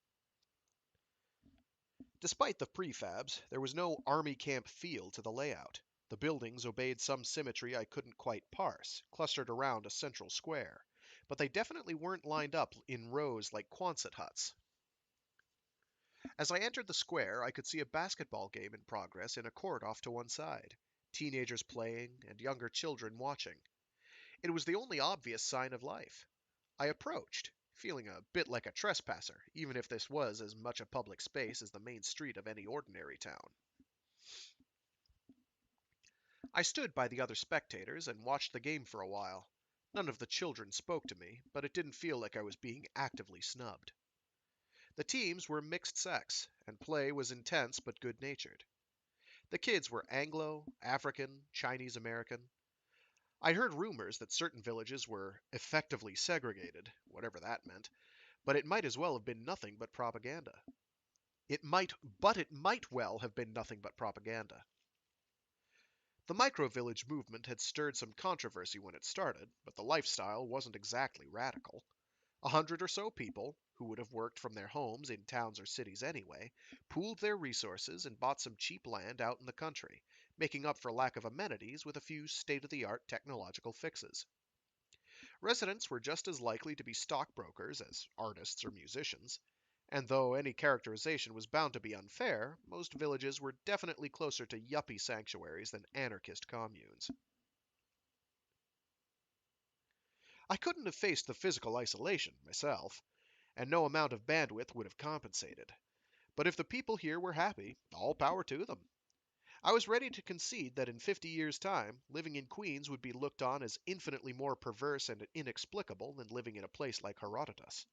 Despite the prefabs, there was no army camp feel to the layout. The buildings obeyed some symmetry I couldn't quite parse, clustered around a central square, but they definitely weren't lined up in rows like Quonset huts. As I entered the square, I could see a basketball game in progress in a court off to one side, teenagers playing and younger children watching. It was the only obvious sign of life. I approached, feeling a bit like a trespasser, even if this was as much a public space as the main street of any ordinary town. I stood by the other spectators and watched the game for a while. None of the children spoke to me, but it didn't feel like I was being actively snubbed. The teams were mixed sex, and play was intense but good natured. The kids were Anglo, African, Chinese American. I heard rumors that certain villages were effectively segregated, whatever that meant, but it might as well have been nothing but propaganda. It might well have been nothing but propaganda. The micro-village movement had stirred some controversy when it started, but the lifestyle wasn't exactly radical. 100 or so people, who would have worked from their homes in towns or cities anyway, pooled their resources and bought some cheap land out in the country, making up for lack of amenities with a few state-of-the-art technological fixes. Residents were just as likely to be stockbrokers as artists or musicians, and though any characterization was bound to be unfair, most villages were definitely closer to yuppie sanctuaries than anarchist communes. I couldn't have faced the physical isolation myself, and no amount of bandwidth would have compensated. But if the people here were happy, all power to them. I was ready to concede that in 50 years' time, living in Queens would be looked on as infinitely more perverse and inexplicable than living in a place like Herodotus.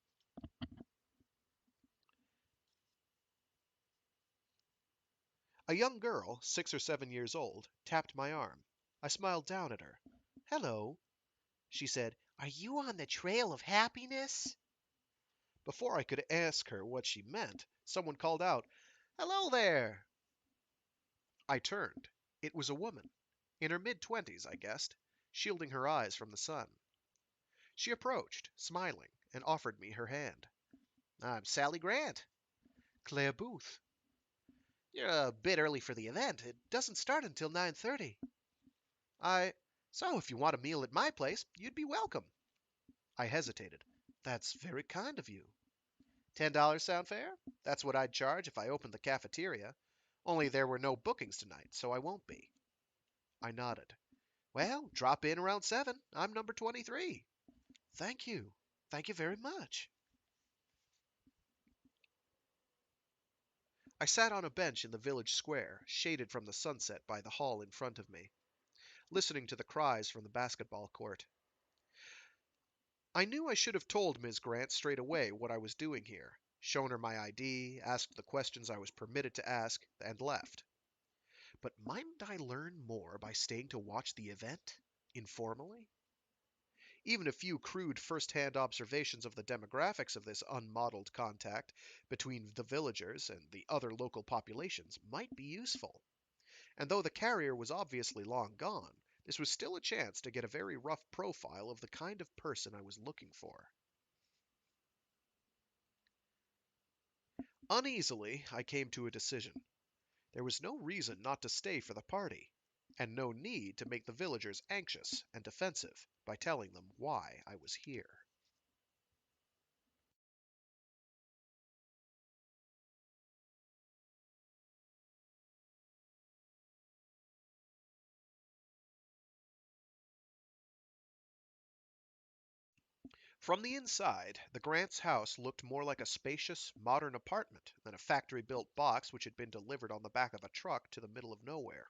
A young girl, 6 or 7 years old, tapped my arm. I smiled down at her. "Hello," she said. "Are you on the trail of happiness?" Before I could ask her what she meant, someone called out, "Hello there!" I turned. It was a woman, in her mid-twenties, I guessed, shielding her eyes from the sun. She approached, smiling, and offered me her hand. "I'm Sally Grant." "Claire Booth." "You're a bit early for the event. It doesn't start until 9:30. I. So if you want a meal at my place, you'd be welcome." I hesitated. "That's very kind of you." $10 sound fair? That's what I'd charge if I opened the cafeteria. Only there were no bookings tonight, so I won't be." I nodded. "Well, drop in around 7. I'm number 23. "Thank you. Thank you very much." I sat on a bench in the village square, shaded from the sunset by the hall in front of me, listening to the cries from the basketball court. I knew I should have told Ms. Grant straight away what I was doing here, shown her my ID, asked the questions I was permitted to ask, and left. But mightn't I learn more by staying to watch the event? Informally? Even a few crude first-hand observations of the demographics of this unmodeled contact between the villagers and the other local populations might be useful. And though the carrier was obviously long gone, this was still a chance to get a very rough profile of the kind of person I was looking for. Uneasily, I came to a decision. There was no reason not to stay for the party, and no need to make the villagers anxious and defensive by telling them why I was here. From the inside, the Grants' house looked more like a spacious, modern apartment than a factory-built box which had been delivered on the back of a truck to the middle of nowhere.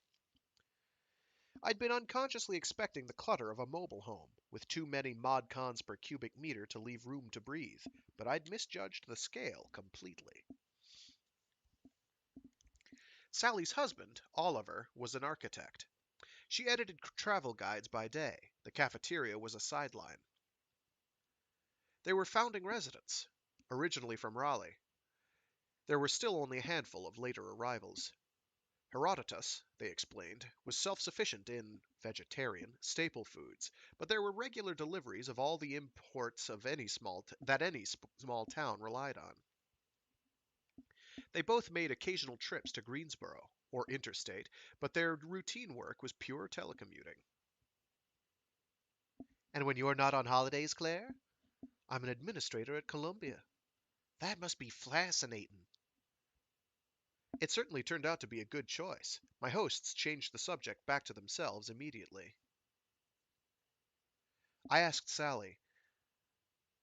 I'd been unconsciously expecting the clutter of a mobile home, with too many mod cons per cubic meter to leave room to breathe, but I'd misjudged the scale completely. Sally's husband, Oliver, was an architect. She edited travel guides by day. The cafeteria was a sideline. They were founding residents, originally from Raleigh. There were still only a handful of later arrivals. Herodotus, they explained, was self-sufficient in vegetarian staple foods, but there were regular deliveries of all the imports of any small town relied on. They both made occasional trips to Greensboro or interstate, but their routine work was pure telecommuting. "And when you're not on holidays, Claire?" "I'm an administrator at Columbia." "That must be fascinating." It certainly turned out to be a good choice. My hosts changed the subject back to themselves immediately. I asked Sally,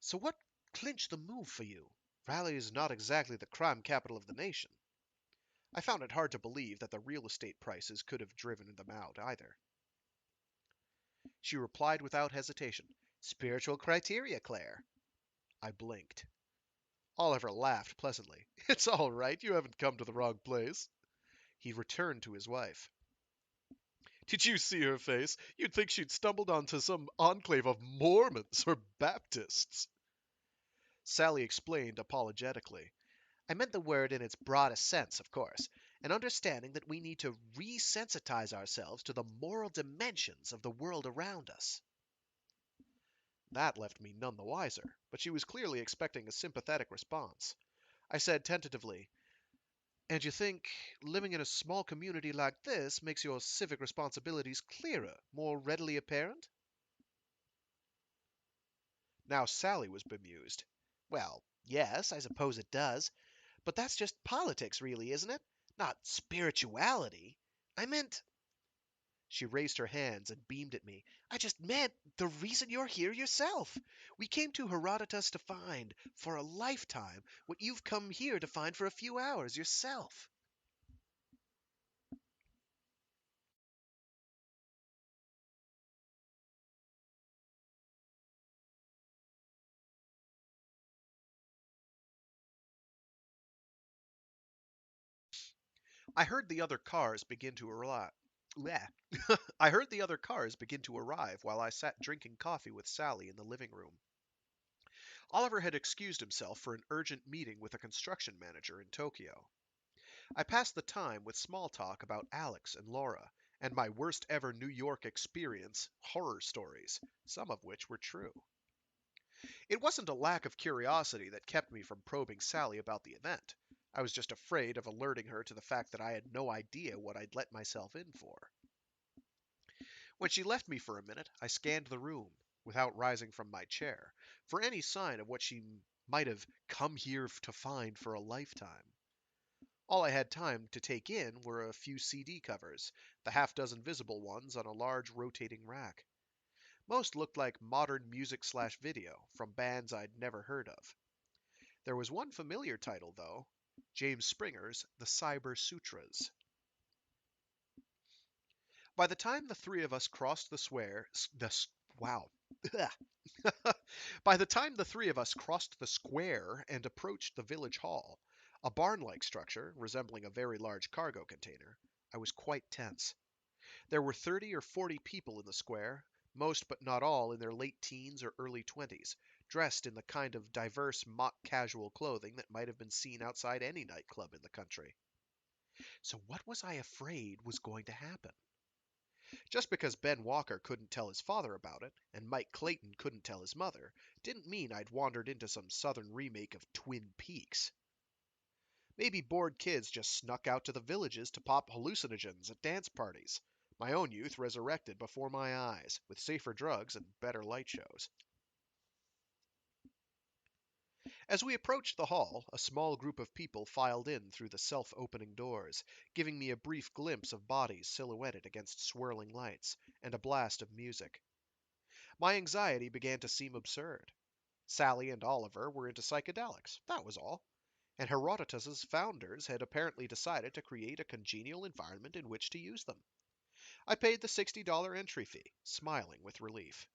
"So what clinched the move for you? Raleigh is not exactly the crime capital of the nation." I found it hard to believe that the real estate prices could have driven them out either. She replied without hesitation, "Spiritual criteria, Claire." I blinked. Oliver laughed pleasantly. "It's all right, you haven't come to the wrong place." He returned to his wife. "Did you see her face? You'd think she'd stumbled onto some enclave of Mormons or Baptists." Sally explained apologetically. "I meant the word in its broadest sense, of course, an understanding that we need to resensitize ourselves to the moral dimensions of the world around us." That left me none the wiser, but she was clearly expecting a sympathetic response. I said tentatively, And you think living in a small community like this makes your civic responsibilities clearer, more readily apparent? Now Sally was bemused. Well, yes, I suppose it does. But that's just politics, really, isn't it? Not spirituality. I meant. She raised her hands and beamed at me. I just meant the reason you're here yourself. We came to Herodotus to find, for a lifetime, what you've come here to find for a few hours yourself. I heard the other cars begin to arrive. Bleh. I heard the other cars begin to arrive while I sat drinking coffee with Sally in the living room. Oliver had excused himself for an urgent meeting with a construction manager in Tokyo. I passed the time with small talk about Alex and Laura, and my worst ever New York experience horror stories, some of which were true. It wasn't a lack of curiosity that kept me from probing Sally about the event. I was just afraid of alerting her to the fact that I had no idea what I'd let myself in for. When she left me for a minute, I scanned the room, without rising from my chair, for any sign of what she might have come here to find for a lifetime. All I had time to take in were a few CD covers, the half dozen visible ones on a large rotating rack. Most looked like modern music/video from bands I'd never heard of. There was one familiar title, though, James Springer's The Cyber Sutras. By the time the three of us crossed the square, wow. By the time the three of us crossed the square and approached the village hall, a barn-like structure resembling a very large cargo container, I was quite tense. There were 30 or 40 people in the square, most but not all in their late teens or early 20s, dressed in the kind of diverse mock casual clothing that might have been seen outside any nightclub in the country. So what was I afraid was going to happen? Just because Ben Walker couldn't tell his father about it, and Mike Clayton couldn't tell his mother, didn't mean I'd wandered into some southern remake of Twin Peaks. Maybe bored kids just snuck out to the villages to pop hallucinogens at dance parties. My own youth resurrected before my eyes, with safer drugs and better light shows. As we approached the hall, a small group of people filed in through the self-opening doors, giving me a brief glimpse of bodies silhouetted against swirling lights, and a blast of music. My anxiety began to seem absurd. Sally and Oliver were into psychedelics, that was all, and Herodotus's founders had apparently decided to create a congenial environment in which to use them. I paid the $60 entry fee, smiling with relief.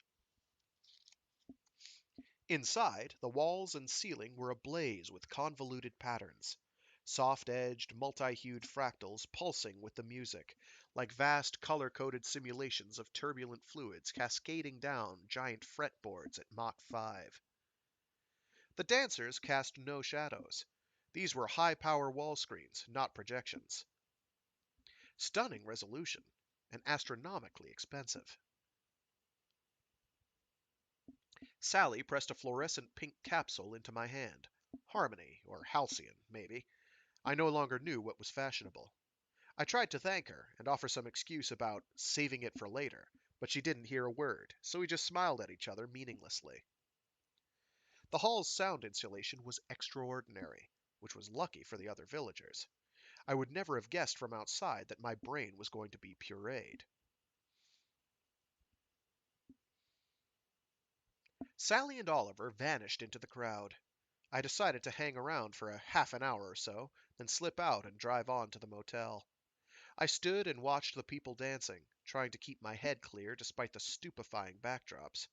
Inside, the walls and ceiling were ablaze with convoluted patterns, soft-edged, multi-hued fractals pulsing with the music, like vast color-coded simulations of turbulent fluids cascading down giant fretboards at Mach 5. The dancers cast no shadows. These were high-power wall screens, not projections. Stunning resolution, and astronomically expensive. Sally pressed a fluorescent pink capsule into my hand. Harmony, or Halcyon, maybe. I no longer knew what was fashionable. I tried to thank her and offer some excuse about saving it for later, but she didn't hear a word, so we just smiled at each other meaninglessly. The hall's sound insulation was extraordinary, which was lucky for the other villagers. I would never have guessed from outside that my brain was going to be pureed. Sally and Oliver vanished into the crowd. I decided to hang around for a half an hour or so, then slip out and drive on to the motel. I stood and watched the people dancing, trying to keep my head clear despite the stupefying backdrops,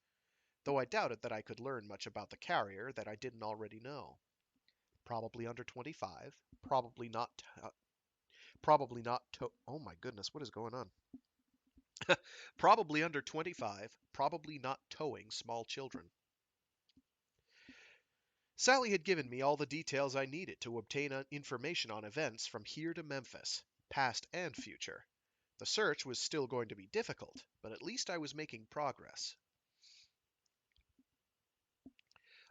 though I doubted that I could learn much about the carrier that I didn't already know. Probably under 25, probably not oh my goodness, what is going on? Probably under 25, probably not towing small children. Sally had given me all the details I needed to obtain information on events from here to Memphis, past and future. The search was still going to be difficult, but at least I was making progress.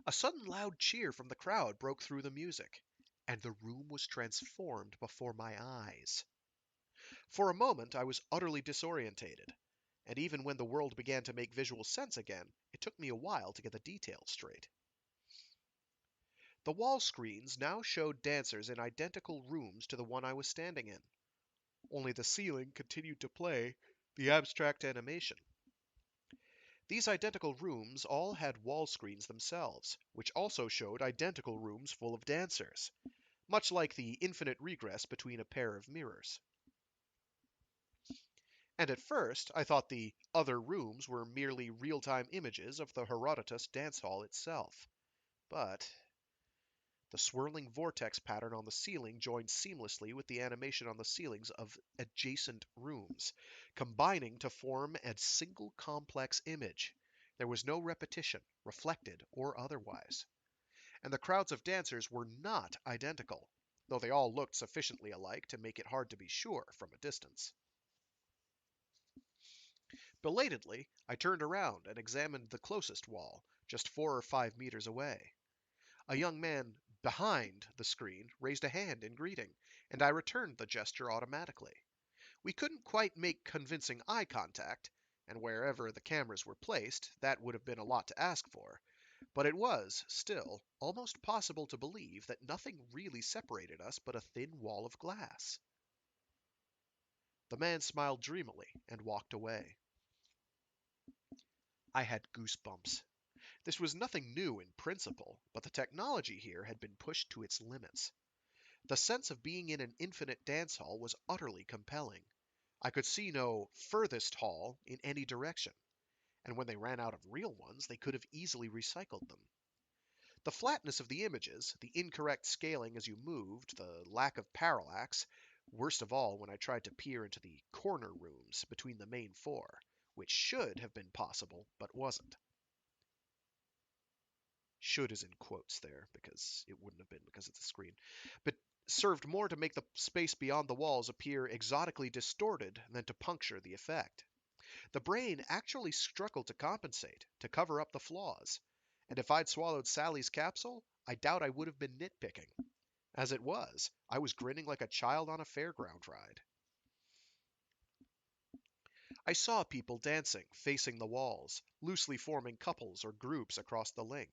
A sudden loud cheer from the crowd broke through the music. and the room was transformed before my eyes. For a moment, I was utterly disorientated, and even when the world began to make visual sense again, it took me a while to get the details straight. The wall screens now showed dancers in identical rooms to the one I was standing in, only the ceiling continued to play the abstract animation. These identical rooms all had wall screens themselves, which also showed identical rooms full of dancers, much like the infinite regress between a pair of mirrors. And at first, I thought the other rooms were merely real-time images of the Herodotus dance hall itself. But the swirling vortex pattern on the ceiling joined seamlessly with the animation on the ceilings of adjacent rooms, combining to form a single complex image. There was no repetition, reflected or otherwise. And the crowds of dancers were not identical, though they all looked sufficiently alike to make it hard to be sure from a distance. Belatedly, I turned around and examined the closest wall, just 4 or 5 meters away. A young man behind the screen raised a hand in greeting, and I returned the gesture automatically. We couldn't quite make convincing eye contact, and wherever the cameras were placed, that would have been a lot to ask for, but it was, still, almost possible to believe that nothing really separated us but a thin wall of glass. The man smiled dreamily and walked away. I had goosebumps. This was nothing new in principle, but the technology here had been pushed to its limits. The sense of being in an infinite dance hall was utterly compelling. I could see no furthest hall in any direction, and when they ran out of real ones, they could have easily recycled them. The flatness of the images, the incorrect scaling as you moved, the lack of parallax, worst of all when I tried to peer into the corner rooms between the main four, which should have been possible but wasn't. Should is in quotes there, because it wouldn't have been because it's a screen, but served more to make the space beyond the walls appear exotically distorted than to puncture the effect. The brain actually struggled to compensate, to cover up the flaws, and if I'd swallowed Sally's capsule, I doubt I would have been nitpicking. As it was, I was grinning like a child on a fairground ride. I saw people dancing, facing the walls, loosely forming couples or groups across the link.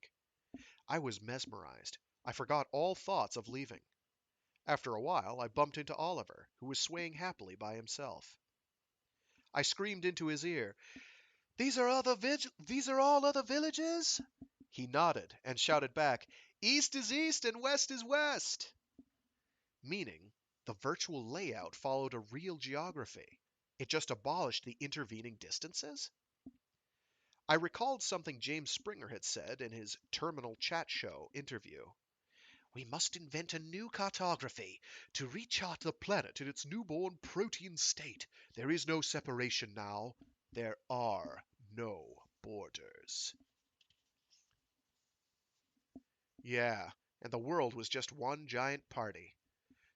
I was mesmerized. I forgot all thoughts of leaving. After a while, I bumped into Oliver, who was swaying happily by himself. I screamed into his ear, These are all other villages?" He nodded and shouted back, "East is east and west is west!" Meaning, the virtual layout followed a real geography. It just abolished the intervening distances? I recalled something James Springer had said in his Terminal Chat Show interview. "We must invent a new cartography to rechart the planet in its newborn protean state. There is no separation now. There are no borders." Yeah, and the world was just one giant party.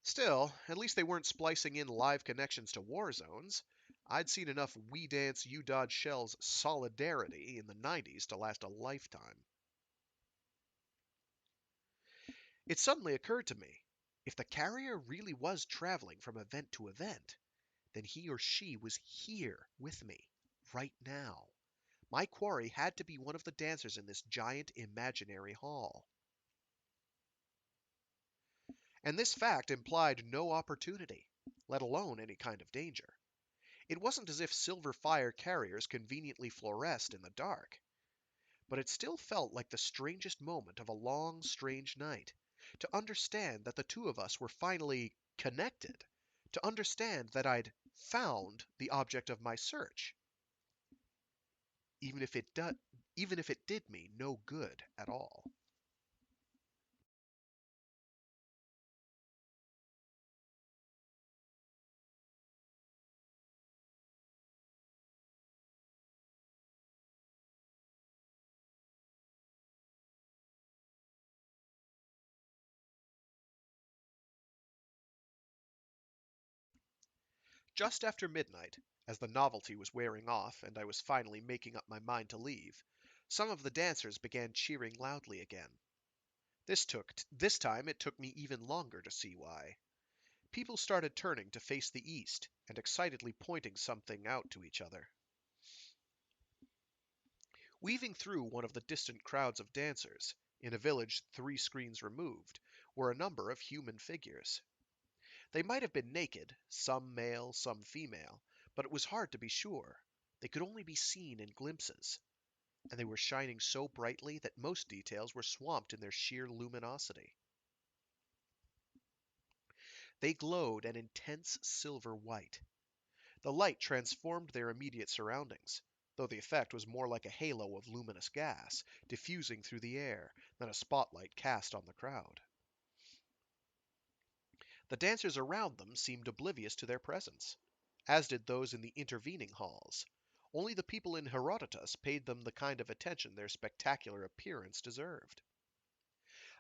Still, at least they weren't splicing in live connections to war zones. I'd seen enough We Dance You Dodge Shell's solidarity in the 90s to last a lifetime. It suddenly occurred to me, if the carrier really was traveling from event to event, then he or she was here with me, right now. My quarry had to be one of the dancers in this giant imaginary hall. And this fact implied no opportunity, let alone any kind of danger. It wasn't as if silver fire carriers conveniently fluoresced in the dark, but it still felt like the strangest moment of a long, strange night, to understand that the two of us were finally connected, to understand that I'd found the object of my search, even if it did me no good at all. Just after midnight, as the novelty was wearing off and I was finally making up my mind to leave, some of the dancers began cheering loudly again. This time it took me even longer to see why. People started turning to face the east and excitedly pointing something out to each other. Weaving through one of the distant crowds of dancers, in a village 3 screens removed, were a number of human figures. They might have been naked, some male, some female, but it was hard to be sure. They could only be seen in glimpses, and they were shining so brightly that most details were swamped in their sheer luminosity. They glowed an intense silver white. The light transformed their immediate surroundings, though the effect was more like a halo of luminous gas, diffusing through the air, than a spotlight cast on the crowd. The dancers around them seemed oblivious to their presence, as did those in the intervening halls. Only the people in Herodotus paid them the kind of attention their spectacular appearance deserved.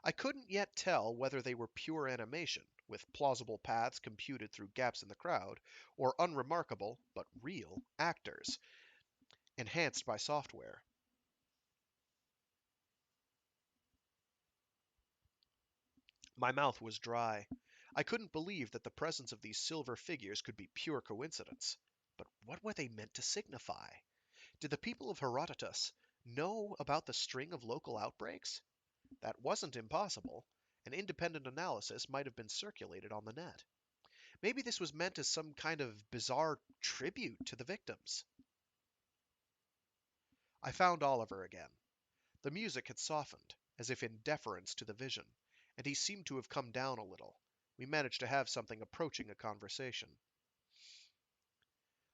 I couldn't yet tell whether they were pure animation, with plausible paths computed through gaps in the crowd, or unremarkable, but real, actors, enhanced by software. My mouth was dry. I couldn't believe that the presence of these silver figures could be pure coincidence. But what were they meant to signify? Did the people of Herodotus know about the string of local outbreaks? That wasn't impossible. An independent analysis might have been circulated on the net. Maybe this was meant as some kind of bizarre tribute to the victims. I found Oliver again. The music had softened, as if in deference to the vision, and he seemed to have come down a little. We managed to have something approaching a conversation.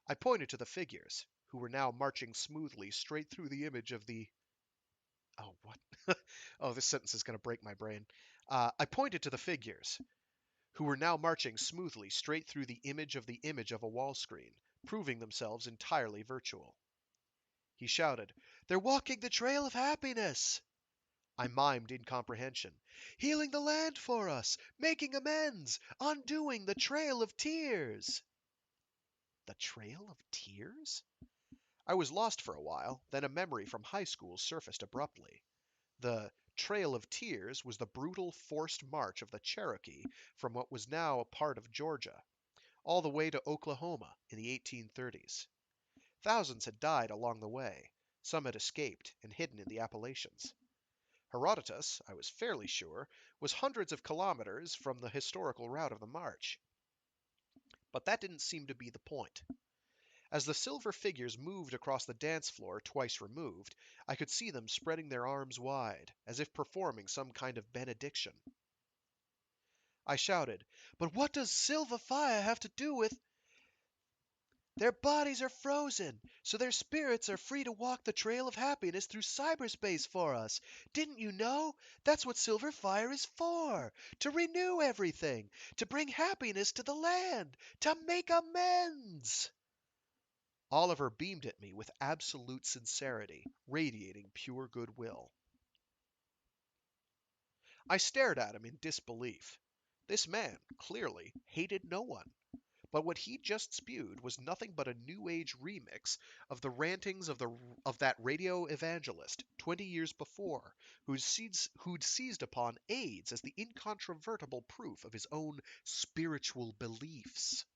I pointed to the figures, who were now marching smoothly straight through the image of the... Oh, what? Oh, this sentence is going to break my brain. I pointed to the figures, who were now marching smoothly straight through the image of a wall screen, proving themselves entirely virtual. He shouted, "They're walking the trail of happiness!" I mimed incomprehension. "Healing the land for us! Making amends! Undoing the trail of tears!" The trail of tears? I was lost for a while, then a memory from high school surfaced abruptly. The Trail of Tears was the brutal, forced march of the Cherokee from what was now a part of Georgia, all the way to Oklahoma in the 1830s. Thousands had died along the way. Some had escaped and hidden in the Appalachians. Herodotus, I was fairly sure, was hundreds of kilometers from the historical route of the march. But that didn't seem to be the point. As the silver figures moved across the dance floor twice removed, I could see them spreading their arms wide, as if performing some kind of benediction. I shouted, "But what does silver fire have to do with—" "Their bodies are frozen, so their spirits are free to walk the trail of happiness through cyberspace for us. Didn't you know? That's what silver fire is for. To renew everything. To bring happiness to the land. To make amends." Oliver beamed at me with absolute sincerity, radiating pure goodwill. I stared at him in disbelief. This man, clearly, hated no one. But what he'd just spewed was nothing but a New Age remix of the rantings of that radio evangelist 20 years before, who'd seized upon AIDS as the incontrovertible proof of his own spiritual beliefs.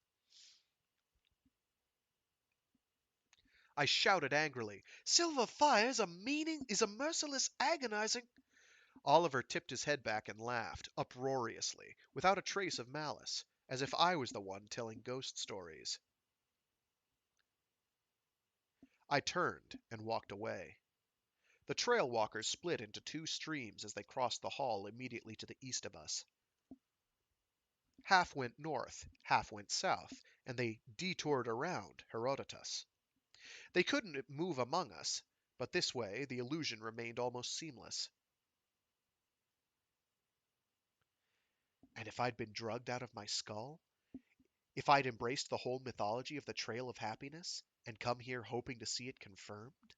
I shouted angrily, "Silver fire is a merciless, agonizing—" Oliver tipped his head back and laughed, uproariously, without a trace of malice, as if I was the one telling ghost stories. I turned and walked away. The trail walkers split into 2 streams as they crossed the hall immediately to the east of us. Half went north, half went south, and they detoured around Herodotus. They couldn't move among us, but this way the illusion remained almost seamless. And if I'd been drugged out of my skull? If I'd embraced the whole mythology of the Trail of Happiness, and come here hoping to see it confirmed?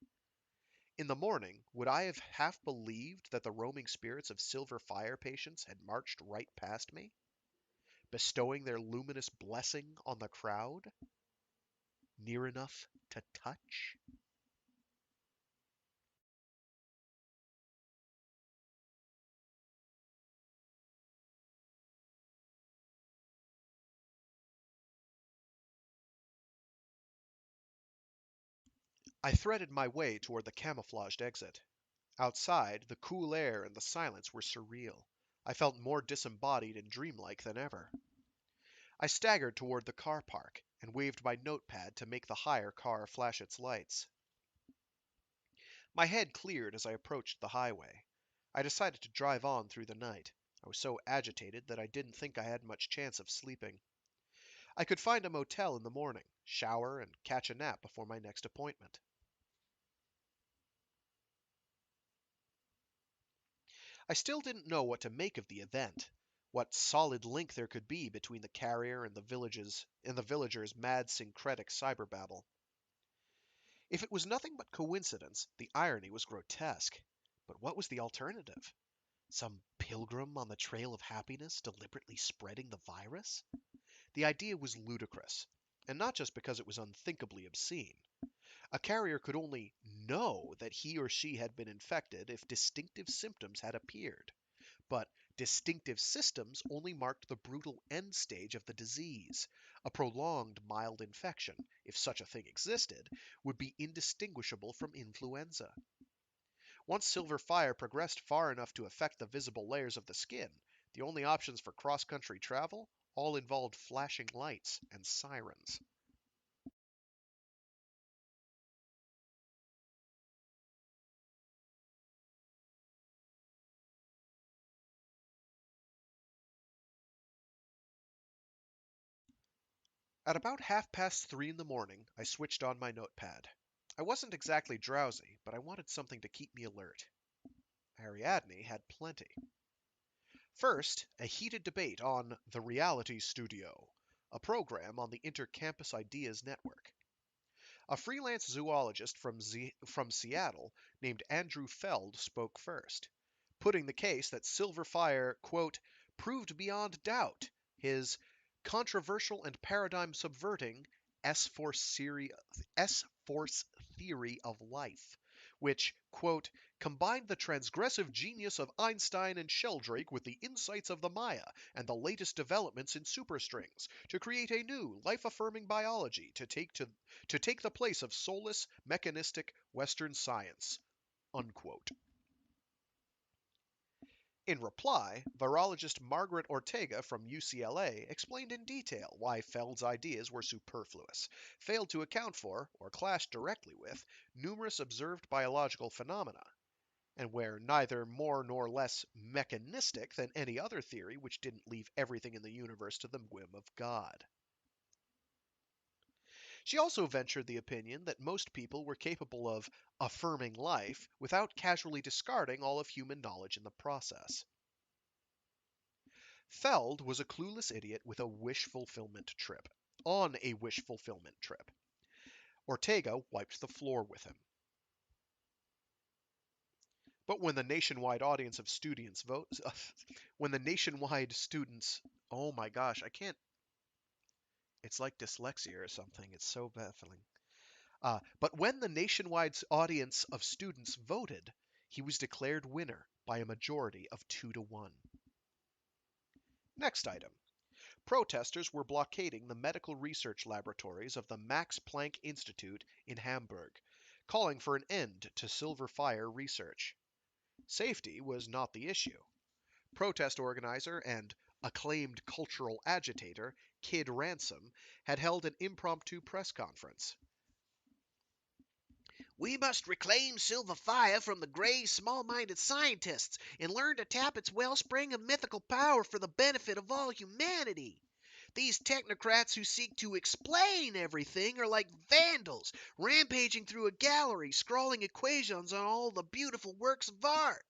In the morning, would I have half believed that the roaming spirits of silver fire patients had marched right past me, bestowing their luminous blessing on the crowd? Near enough to touch? I threaded my way toward the camouflaged exit. Outside, the cool air and the silence were surreal. I felt more disembodied and dreamlike than ever. I staggered toward the car park and waved my notepad to make the higher car flash its lights. My head cleared as I approached the highway. I decided to drive on through the night. I was so agitated that I didn't think I had much chance of sleeping. I could find a motel in the morning, shower, and catch a nap before my next appointment. I still didn't know what to make of the event, what solid link there could be between the carrier and the villagers' mad syncretic cyberbabble. If it was nothing but coincidence, the irony was grotesque. But what was the alternative? Some pilgrim on the trail of happiness deliberately spreading the virus? The idea was ludicrous, and not just because it was unthinkably obscene. A carrier could only know that he or she had been infected if distinctive symptoms had appeared. But distinctive symptoms only marked the brutal end stage of the disease. A prolonged mild infection, if such a thing existed, would be indistinguishable from influenza. Once silver fire progressed far enough to affect the visible layers of the skin, the only options for cross country travel all involved flashing lights and sirens. At about 3:30 in the morning, I switched on my notepad. I wasn't exactly drowsy, but I wanted something to keep me alert. Ariadne had plenty. First, a heated debate on The Reality Studio, a program on the Intercampus Ideas Network. A freelance zoologist from Seattle named Andrew Feld spoke first, putting the case that silver fire, quote, proved beyond doubt his controversial and paradigm subverting S-force theory of life, which, quote, combined the transgressive genius of Einstein and Sheldrake with the insights of the Maya and the latest developments in superstrings to create a new, life-affirming biology to take the place of soulless, mechanistic Western science, unquote. In reply, virologist Margaret Ortega from UCLA explained in detail why Feld's ideas were superfluous, failed to account for, or clashed directly with, numerous observed biological phenomena, and were neither more nor less mechanistic than any other theory which didn't leave everything in the universe to the whim of God. She also ventured the opinion that most people were capable of affirming life without casually discarding all of human knowledge in the process. Feld was a clueless idiot with a wish fulfillment trip. On a wish fulfillment trip. Ortega wiped the floor with him. But when the nationwide audience of students vote, when the nationwide students, oh my gosh, I can't, it's like dyslexia or something. It's so baffling. But when the nationwide audience of students voted, he was declared winner by a majority of 2-1. Next item. Protesters were blockading the medical research laboratories of the Max Planck Institute in Hamburg, calling for an end to silver fire research. Safety was not the issue. Protest organizer and acclaimed cultural agitator Kid Ransom had held an impromptu press conference. We must reclaim silver fire from the gray, small-minded scientists and learn to tap its wellspring of mythical power for the benefit of all humanity. These technocrats who seek to explain everything are like vandals, rampaging through a gallery, scrawling equations on all the beautiful works of art.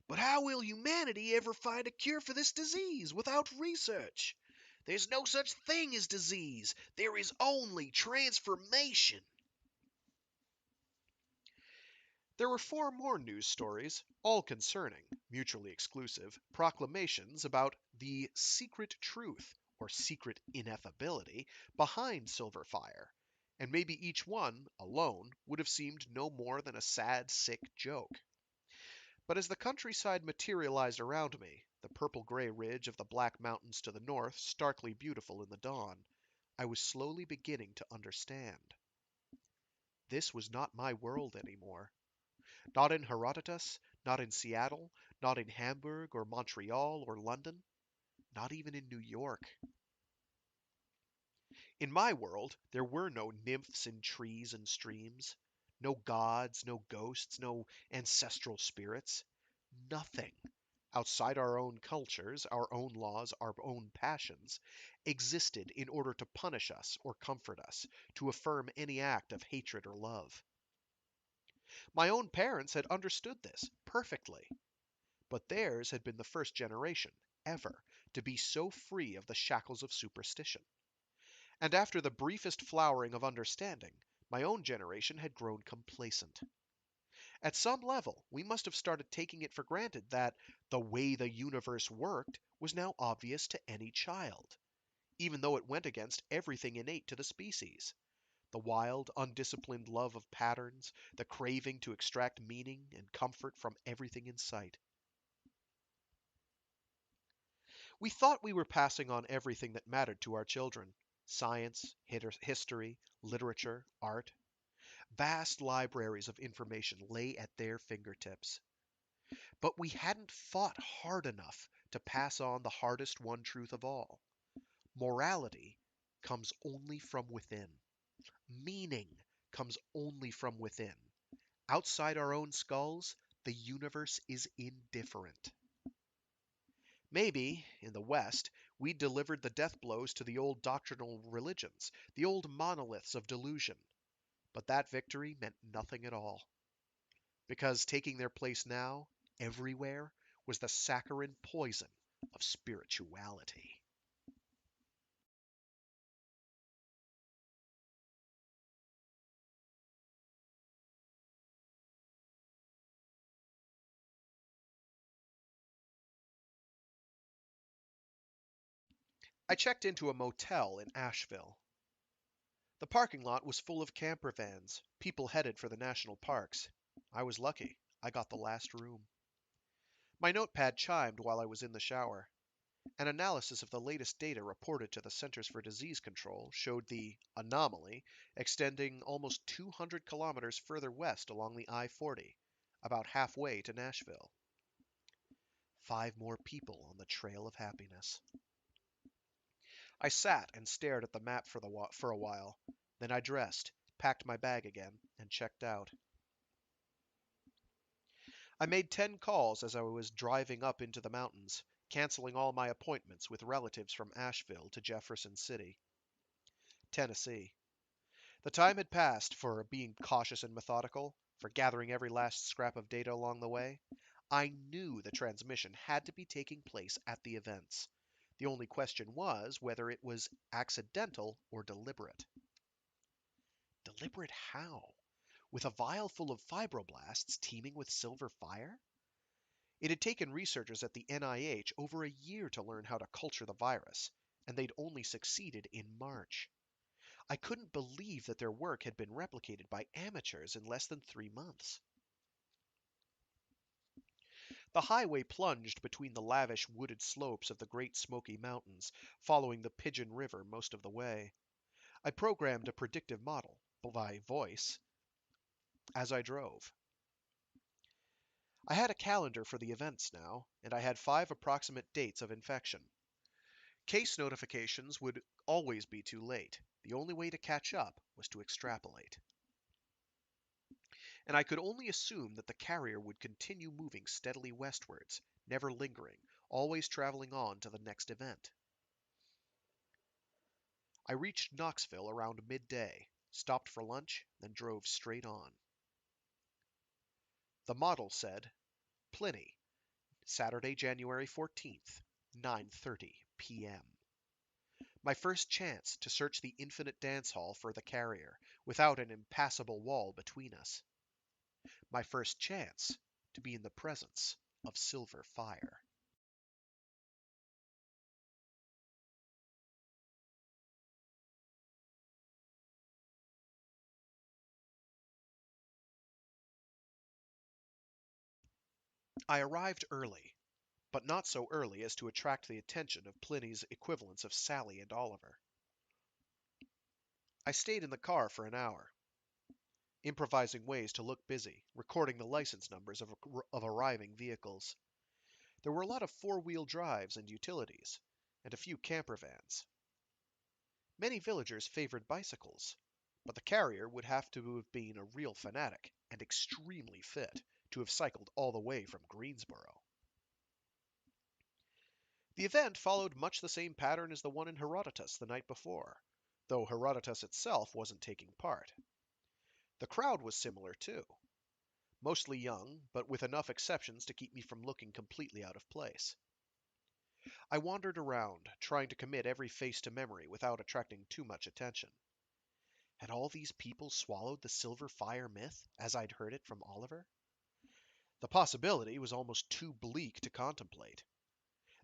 But how will humanity ever find a cure for this disease without research? There's no such thing as disease. There is only transformation. There were 4 more news stories, all concerning, mutually exclusive, proclamations about the secret truth, or secret ineffability, behind silver fire, and maybe each one, alone, would have seemed no more than a sad, sick joke. But as the countryside materialized around me, the purple-gray ridge of the Black Mountains to the north starkly beautiful in the dawn, I was slowly beginning to understand. This was not my world anymore. Not in Herodotus, not in Seattle, not in Hamburg or Montreal or London, not even in New York. In my world, there were no nymphs in trees and streams, no gods, no ghosts, no ancestral spirits. Nothing outside our own cultures, our own laws, our own passions, existed in order to punish us or comfort us, to affirm any act of hatred or love. My own parents had understood this perfectly, but theirs had been the first generation, ever, to be so free of the shackles of superstition. And after the briefest flowering of understanding, my own generation had grown complacent. At some level, we must have started taking it for granted that the way the universe worked was now obvious to any child, even though it went against everything innate to the species. The wild, undisciplined love of patterns, the craving to extract meaning and comfort from everything in sight. We thought we were passing on everything that mattered to our children: science, history, literature, art. Vast libraries of information lay at their fingertips. But we hadn't fought hard enough to pass on the hardest won truth of all. Morality comes only from within. Meaning comes only from within. Outside our own skulls, the universe is indifferent. Maybe, in the West, we delivered the death blows to the old doctrinal religions, the old monoliths of delusion. But that victory meant nothing at all. Because taking their place now, everywhere, was the saccharine poison of spirituality. I checked into a motel in Asheville. The parking lot was full of camper vans, people headed for the national parks. I was lucky. I got the last room. My notepad chimed while I was in the shower. An analysis of the latest data reported to the Centers for Disease Control showed the anomaly extending almost 200 kilometers further west along the I-40, about halfway to Nashville. 5 more people on the trail of happiness. I sat and stared at the map for a while. Then I dressed, packed my bag again, and checked out. I made 10 calls as I was driving up into the mountains, canceling all my appointments with relatives from Asheville to Jefferson City, Tennessee. The time had passed for being cautious and methodical, for gathering every last scrap of data along the way. I knew the transmission had to be taking place at the events. The only question was whether it was accidental or deliberate. Deliberate how? With a vial full of fibroblasts teeming with silver fire? It had taken researchers at the NIH over a year to learn how to culture the virus, and they'd only succeeded in March. I couldn't believe that their work had been replicated by amateurs in less than 3 months. The highway plunged between the lavish wooded slopes of the Great Smoky Mountains, following the Pigeon River most of the way. I programmed a predictive model, by voice, as I drove. I had a calendar for the events now, and I had 5 approximate dates of infection. Case notifications would always be too late. The only way to catch up was to extrapolate. And I could only assume that the carrier would continue moving steadily westwards, never lingering, always traveling on to the next event. I reached Knoxville around midday, stopped for lunch, then drove straight on. The model said, Pliny, Saturday, January 14th, 9:30 p.m. My first chance to search the infinite dance hall for the carrier, without an impassable wall between us. My first chance to be in the presence of silver fire. I arrived early, but not so early as to attract the attention of Pliny's equivalents of Sally and Oliver. I stayed in the car for an hour. improvising ways to look busy, recording the license numbers of arriving vehicles. There were a lot of four-wheel drives and utilities, and a few camper vans. Many villagers favored bicycles, but the carrier would have to have been a real fanatic and extremely fit to have cycled all the way from Greensboro. The event followed much the same pattern as the one in Herodotus the night before, though Herodotus itself wasn't taking part. The crowd was similar too, mostly young, but with enough exceptions to keep me from looking completely out of place. I wandered around, trying to commit every face to memory without attracting too much attention. Had all these people swallowed the silver fire myth, as I'd heard it from Oliver? The possibility was almost too bleak to contemplate.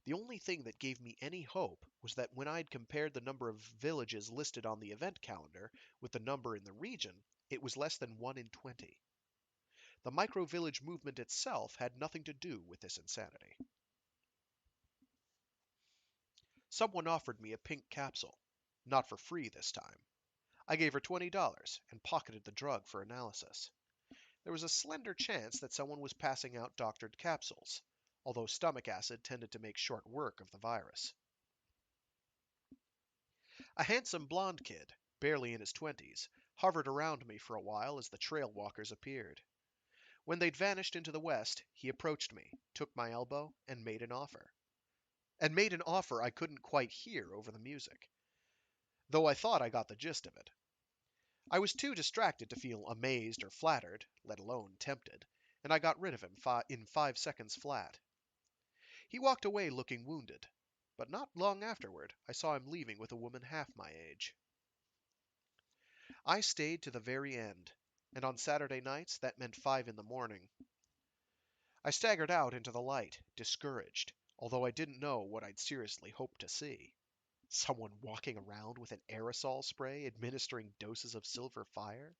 The only thing that gave me any hope was that when I'd compared the number of villages listed on the event calendar with the number in the region, it was less than 1 in 20. The micro-village movement itself had nothing to do with this insanity. Someone offered me a pink capsule. Not for free this time. I gave her $20 and pocketed the drug for analysis. There was a slender chance that someone was passing out doctored capsules, although stomach acid tended to make short work of the virus. A handsome blond kid, barely in his 20s, hovered around me for a while as the trail walkers appeared. When they'd vanished into the west, he approached me, took my elbow, and made an offer. And made an offer I couldn't quite hear over the music, though I thought I got the gist of it. I was too distracted to feel amazed or flattered, let alone tempted, and I got rid of him in 5 seconds flat. He walked away looking wounded, but not long afterward I saw him leaving with a woman half my age. I stayed to the very end, and on Saturday nights that meant 5 in the morning. I staggered out into the light, discouraged, although I didn't know what I'd seriously hoped to see. Someone walking around with an aerosol spray administering doses of silver fire?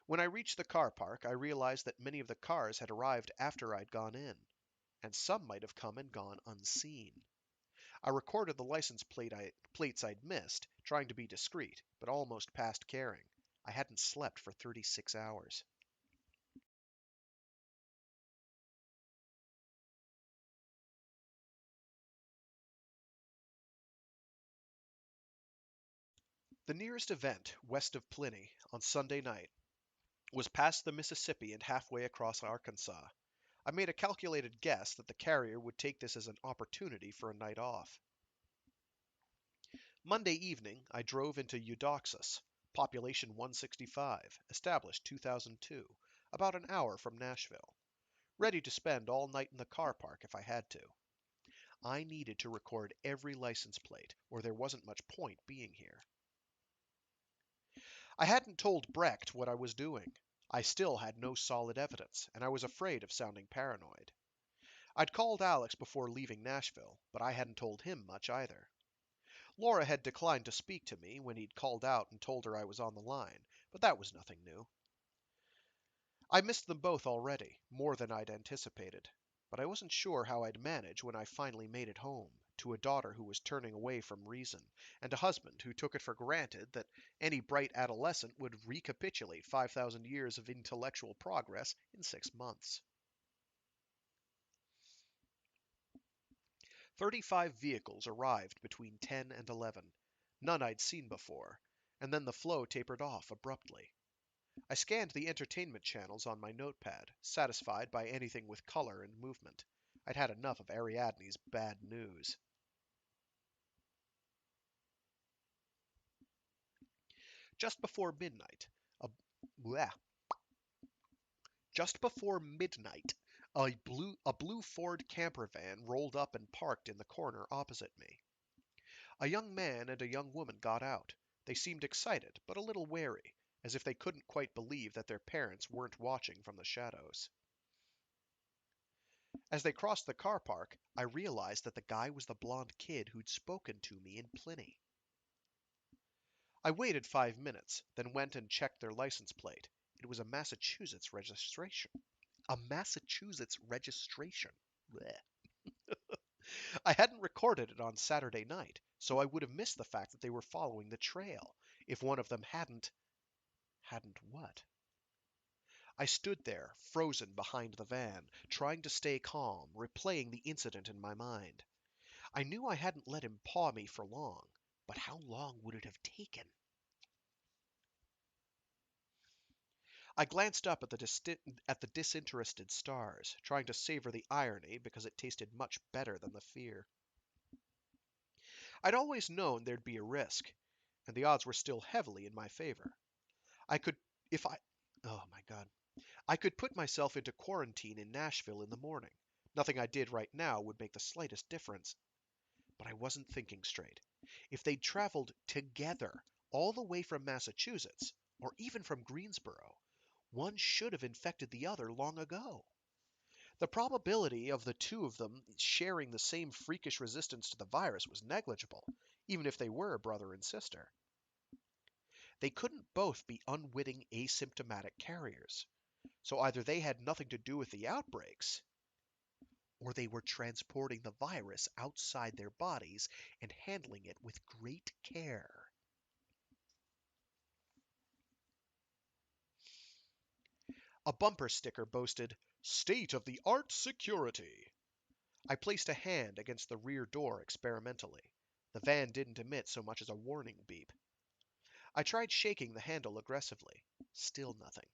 When I reached the car park, I realized that many of the cars had arrived after I'd gone in, and some might have come and gone unseen. I recorded the plates I'd missed, trying to be discreet, but almost past caring. I hadn't slept for 36 hours. The nearest event, west of Pliny, on Sunday night, was past the Mississippi and halfway across Arkansas. I made a calculated guess that the carrier would take this as an opportunity for a night off. Monday evening, I drove into Eudoxus, population 165, established 2002, about an hour from Nashville, ready to spend all night in the car park if I had to. I needed to record every license plate, or there wasn't much point being here. I hadn't told Brecht what I was doing. I still had no solid evidence, and I was afraid of sounding paranoid. I'd called Alex before leaving Nashville, but I hadn't told him much either. Laura had declined to speak to me when he'd called out and told her I was on the line, but that was nothing new. I missed them both already, more than I'd anticipated, but I wasn't sure how I'd manage when I finally made it home, to a daughter who was turning away from reason, and a husband who took it for granted that any bright adolescent would recapitulate 5,000 years of intellectual progress in 6 months. 35 vehicles arrived between 10 and 11, none I'd seen before, and then the flow tapered off abruptly. I scanned the entertainment channels on my notepad, satisfied by anything with color and movement. I'd had enough of Ariadne's bad news. Just before midnight, a bleh, just before midnight, a blue Ford camper van rolled up and parked in the corner opposite me. A young man and a young woman got out. They seemed excited, but a little wary, as if they couldn't quite believe that their parents weren't watching from the shadows. As they crossed the car park, I realized that the guy was the blond kid who'd spoken to me in Pliny. I waited 5 minutes, then went and checked their license plate. It was a Massachusetts registration. A Massachusetts registration. Blech. I hadn't recorded it on Saturday night, so I would have missed the fact that they were following the trail, if one of them hadn't. Hadn't what? I stood there, frozen behind the van, trying to stay calm, replaying the incident in my mind. I knew I hadn't let him paw me for long, but how long would it have taken? I glanced up at the disinterested stars, trying to savor the irony because it tasted much better than the fear. I'd always known there'd be a risk, and the odds were still heavily in my favor. I could, if I, oh my God, I could put myself into quarantine in Nashville in the morning. Nothing I did right now would make the slightest difference. But I wasn't thinking straight. If they'd traveled together all the way from Massachusetts, or even from Greensboro, one should have infected the other long ago. The probability of the two of them sharing the same freakish resistance to the virus was negligible, even if they were brother and sister. They couldn't both be unwitting asymptomatic carriers, so either they had nothing to do with the outbreaks, or they were transporting the virus outside their bodies and handling it with great care. A bumper sticker boasted, "State of the art security." I placed a hand against the rear door experimentally. The van didn't emit so much as a warning beep. I tried shaking the handle aggressively. Still nothing.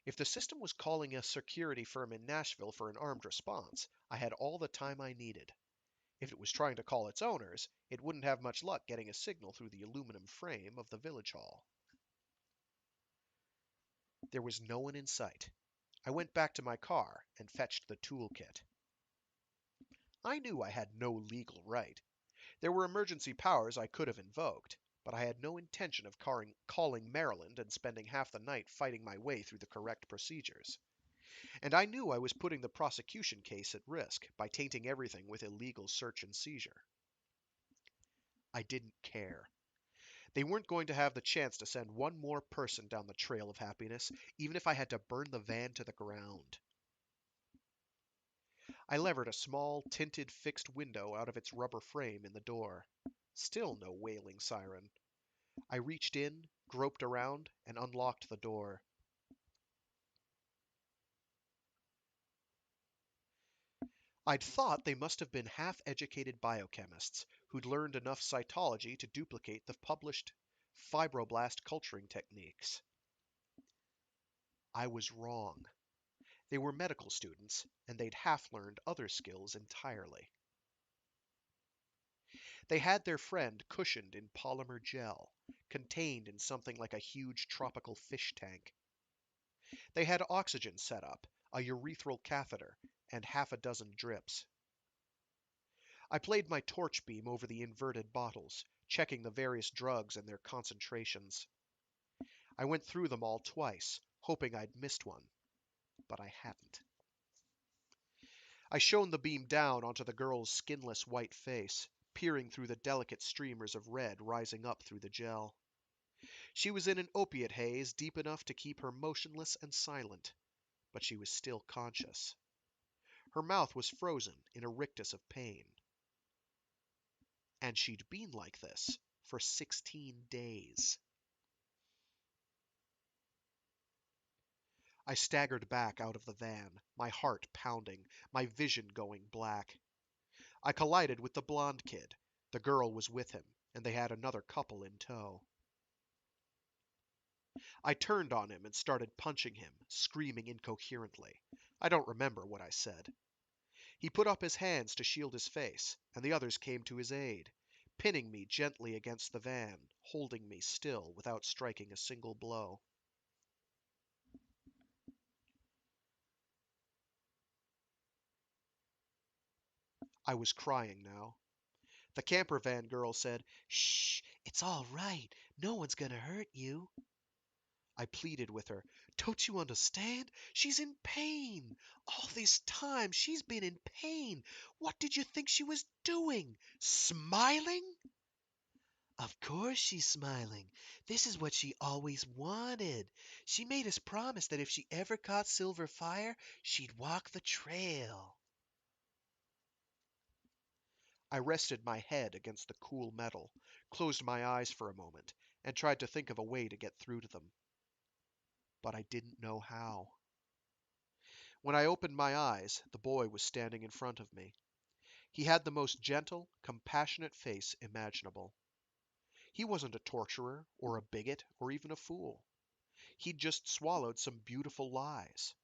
If the system was calling a security firm in Nashville for an armed response, I had all the time I needed. If it was trying to call its owners, it wouldn't have much luck getting a signal through the aluminum frame of the village hall. There was no one in sight. I went back to my car and fetched the toolkit. I knew I had no legal right. There were emergency powers I could have invoked, but I had no intention of calling Maryland and spending half the night fighting my way through the correct procedures. And I knew I was putting the prosecution case at risk by tainting everything with illegal search and seizure. I didn't care. They weren't going to have the chance to send one more person down the trail of happiness, even if I had to burn the van to the ground. I levered a small, tinted fixed window out of its rubber frame in the door. Still no wailing siren. I reached in, groped around, and unlocked the door. I'd thought they must have been half-educated biochemists who'd learned enough cytology to duplicate the published fibroblast culturing techniques. I was wrong. They were medical students, and they'd half-learned other skills entirely. They had their friend cushioned in polymer gel, contained in something like a huge tropical fish tank. They had oxygen set up, a urethral catheter, and half a dozen drips. I played my torch beam over the inverted bottles, checking the various drugs and their concentrations. I went through them all twice, hoping I'd missed one, but I hadn't. I shone the beam down onto the girl's skinless white face, peering through the delicate streamers of red rising up through the gel. She was in an opiate haze deep enough to keep her motionless and silent, but she was still conscious. Her mouth was frozen in a rictus of pain. And she'd been like this for 16 days. I staggered back out of the van, my heart pounding, my vision going black. I collided with the blonde kid. The girl was with him, and they had another couple in tow. I turned on him and started punching him, screaming incoherently. I don't remember what I said. He put up his hands to shield his face, and the others came to his aid, pinning me gently against the van, holding me still without striking a single blow. I was crying now. The camper van girl said, "Shh, it's all right. No one's gonna hurt you." I pleaded with her. "Don't you understand? She's in pain. All this time she's been in pain. What did you think she was doing? Smiling?" "Of course she's smiling. This is what she always wanted. She made us promise that if she ever caught Silver Fire, she'd walk the trail." I rested my head against the cool metal, closed my eyes for a moment, and tried to think of a way to get through to them. but I didn't know how. When I opened my eyes, the boy was standing in front of me. He had the most gentle, compassionate face imaginable. He wasn't a torturer, or a bigot, or even a fool. He'd just swallowed some beautiful lies.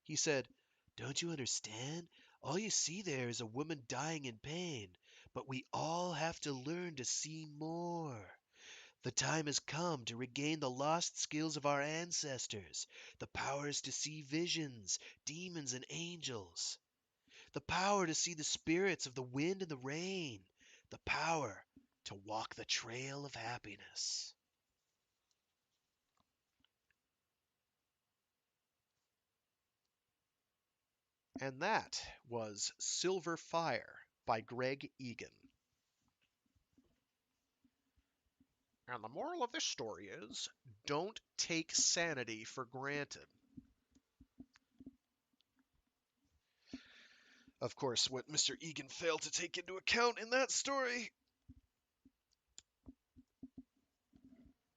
He said, "Don't you understand? All you see there is a woman dying in pain, but we all have to learn to see more. The time has come to regain the lost skills of our ancestors, the powers to see visions, demons, and angels, the power to see the spirits of the wind and the rain, the power to walk the trail of happiness." And that was Silver Fire by Greg Egan. And the moral of this story is don't take sanity for granted. Of course, what Mr. Egan failed to take into account in that story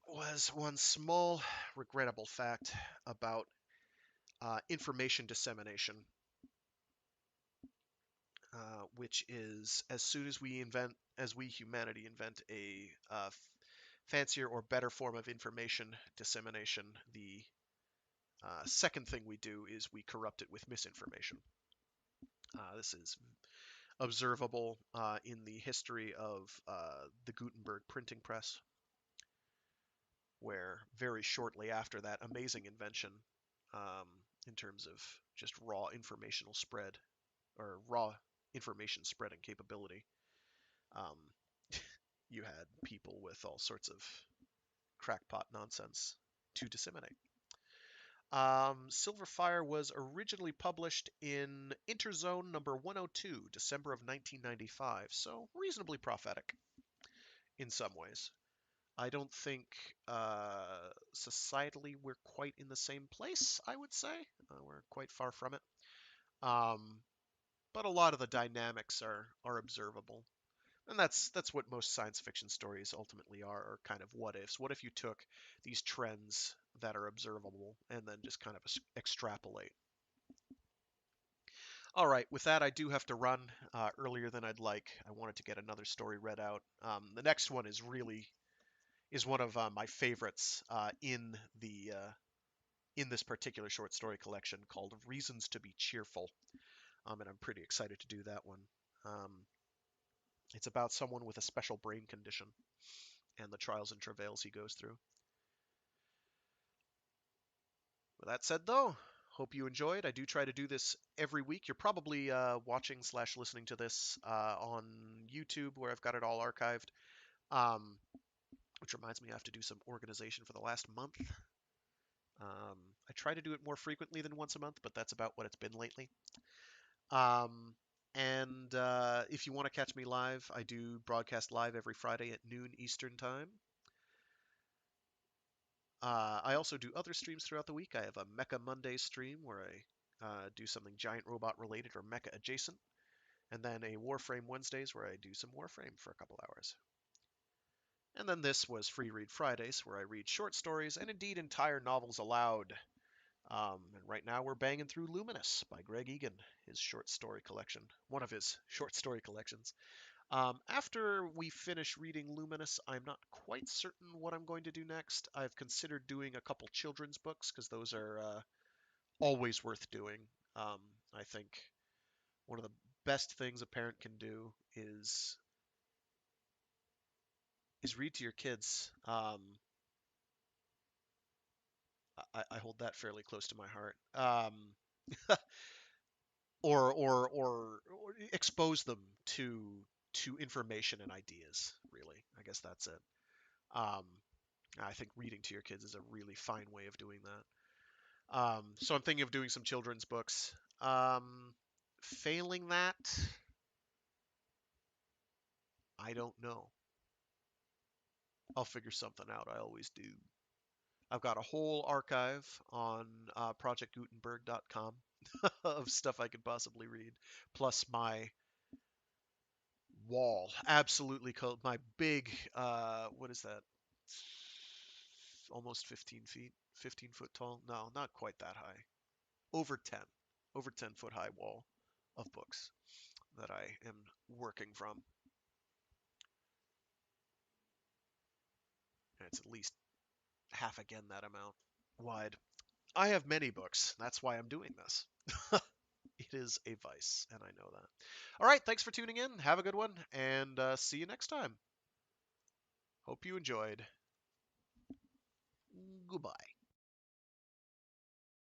was one small, regrettable fact about information dissemination, which is as soon as we humanity invent a fancier or better form of information dissemination, the second thing we do is we corrupt it with misinformation. This is observable in the history of the Gutenberg printing press, where very shortly after that amazing invention, um, in terms of just raw informational spread or raw information spreading capability, um, you had people with all sorts of crackpot nonsense to disseminate. Silver Fire was originally published in Interzone number 102, December of 1995, so reasonably prophetic in some ways. I don't think societally we're quite in the same place, I would say. We're quite far from it. Um, but a lot of the dynamics are observable. And that's what most science fiction stories ultimately are kind of what ifs. What if you took these trends that are observable and then just kind of extrapolate? All right, with that, I do have to run earlier than I'd like. I wanted to get another story read out. The next one is one of my favorites in this particular short story collection, called "Reasons to Be Cheerful," and I'm pretty excited to do that one. Um, it's about someone with a special brain condition and the trials and travails he goes through. With that said, though, hope you enjoyed. I do try to do this every week. You're probably watching slash listening to this on YouTube, where I've got it all archived. Um, which reminds me, I have to do some organization for the last month. Um, I try to do it more frequently than once a month, but that's about what it's been lately. Um, and if you want to catch me live, I do broadcast live every Friday at noon Eastern Time. I also do other streams throughout the week. I have a Mecha Monday stream where I do something giant robot related or mecha adjacent, and then a Warframe Wednesdays where I do some Warframe for a couple hours. And then this was Free Read Fridays, where I read short stories and indeed entire novels aloud. And right now we're banging through Luminous by Greg Egan, his short story collection, one of his short story collections. After we finish reading Luminous, I'm not quite certain what I'm going to do next. I've considered doing a couple children's books because those are always worth doing. Um, I think one of the best things a parent can do is read to your kids. I hold that fairly close to my heart. Or expose them to information and ideas. Really, I guess that's it. Um, I think reading to your kids is a really fine way of doing that. So I'm thinking of doing some children's books. Failing that, I don't know. I'll figure something out. I always do. I've got a whole archive on projectgutenberg.com of stuff I could possibly read, plus my wall. Absolutely my big, what is that? Almost 15 feet, 15 foot tall. No, not quite that high. Over 10. Over 10-foot high wall of books that I am working from. And it's at least half again that amount wide. I have many books. That's why I'm doing this. It is a vice, and I know that. All right, thanks for tuning in. Have a good one, and see you next time. Hope you enjoyed. Goodbye.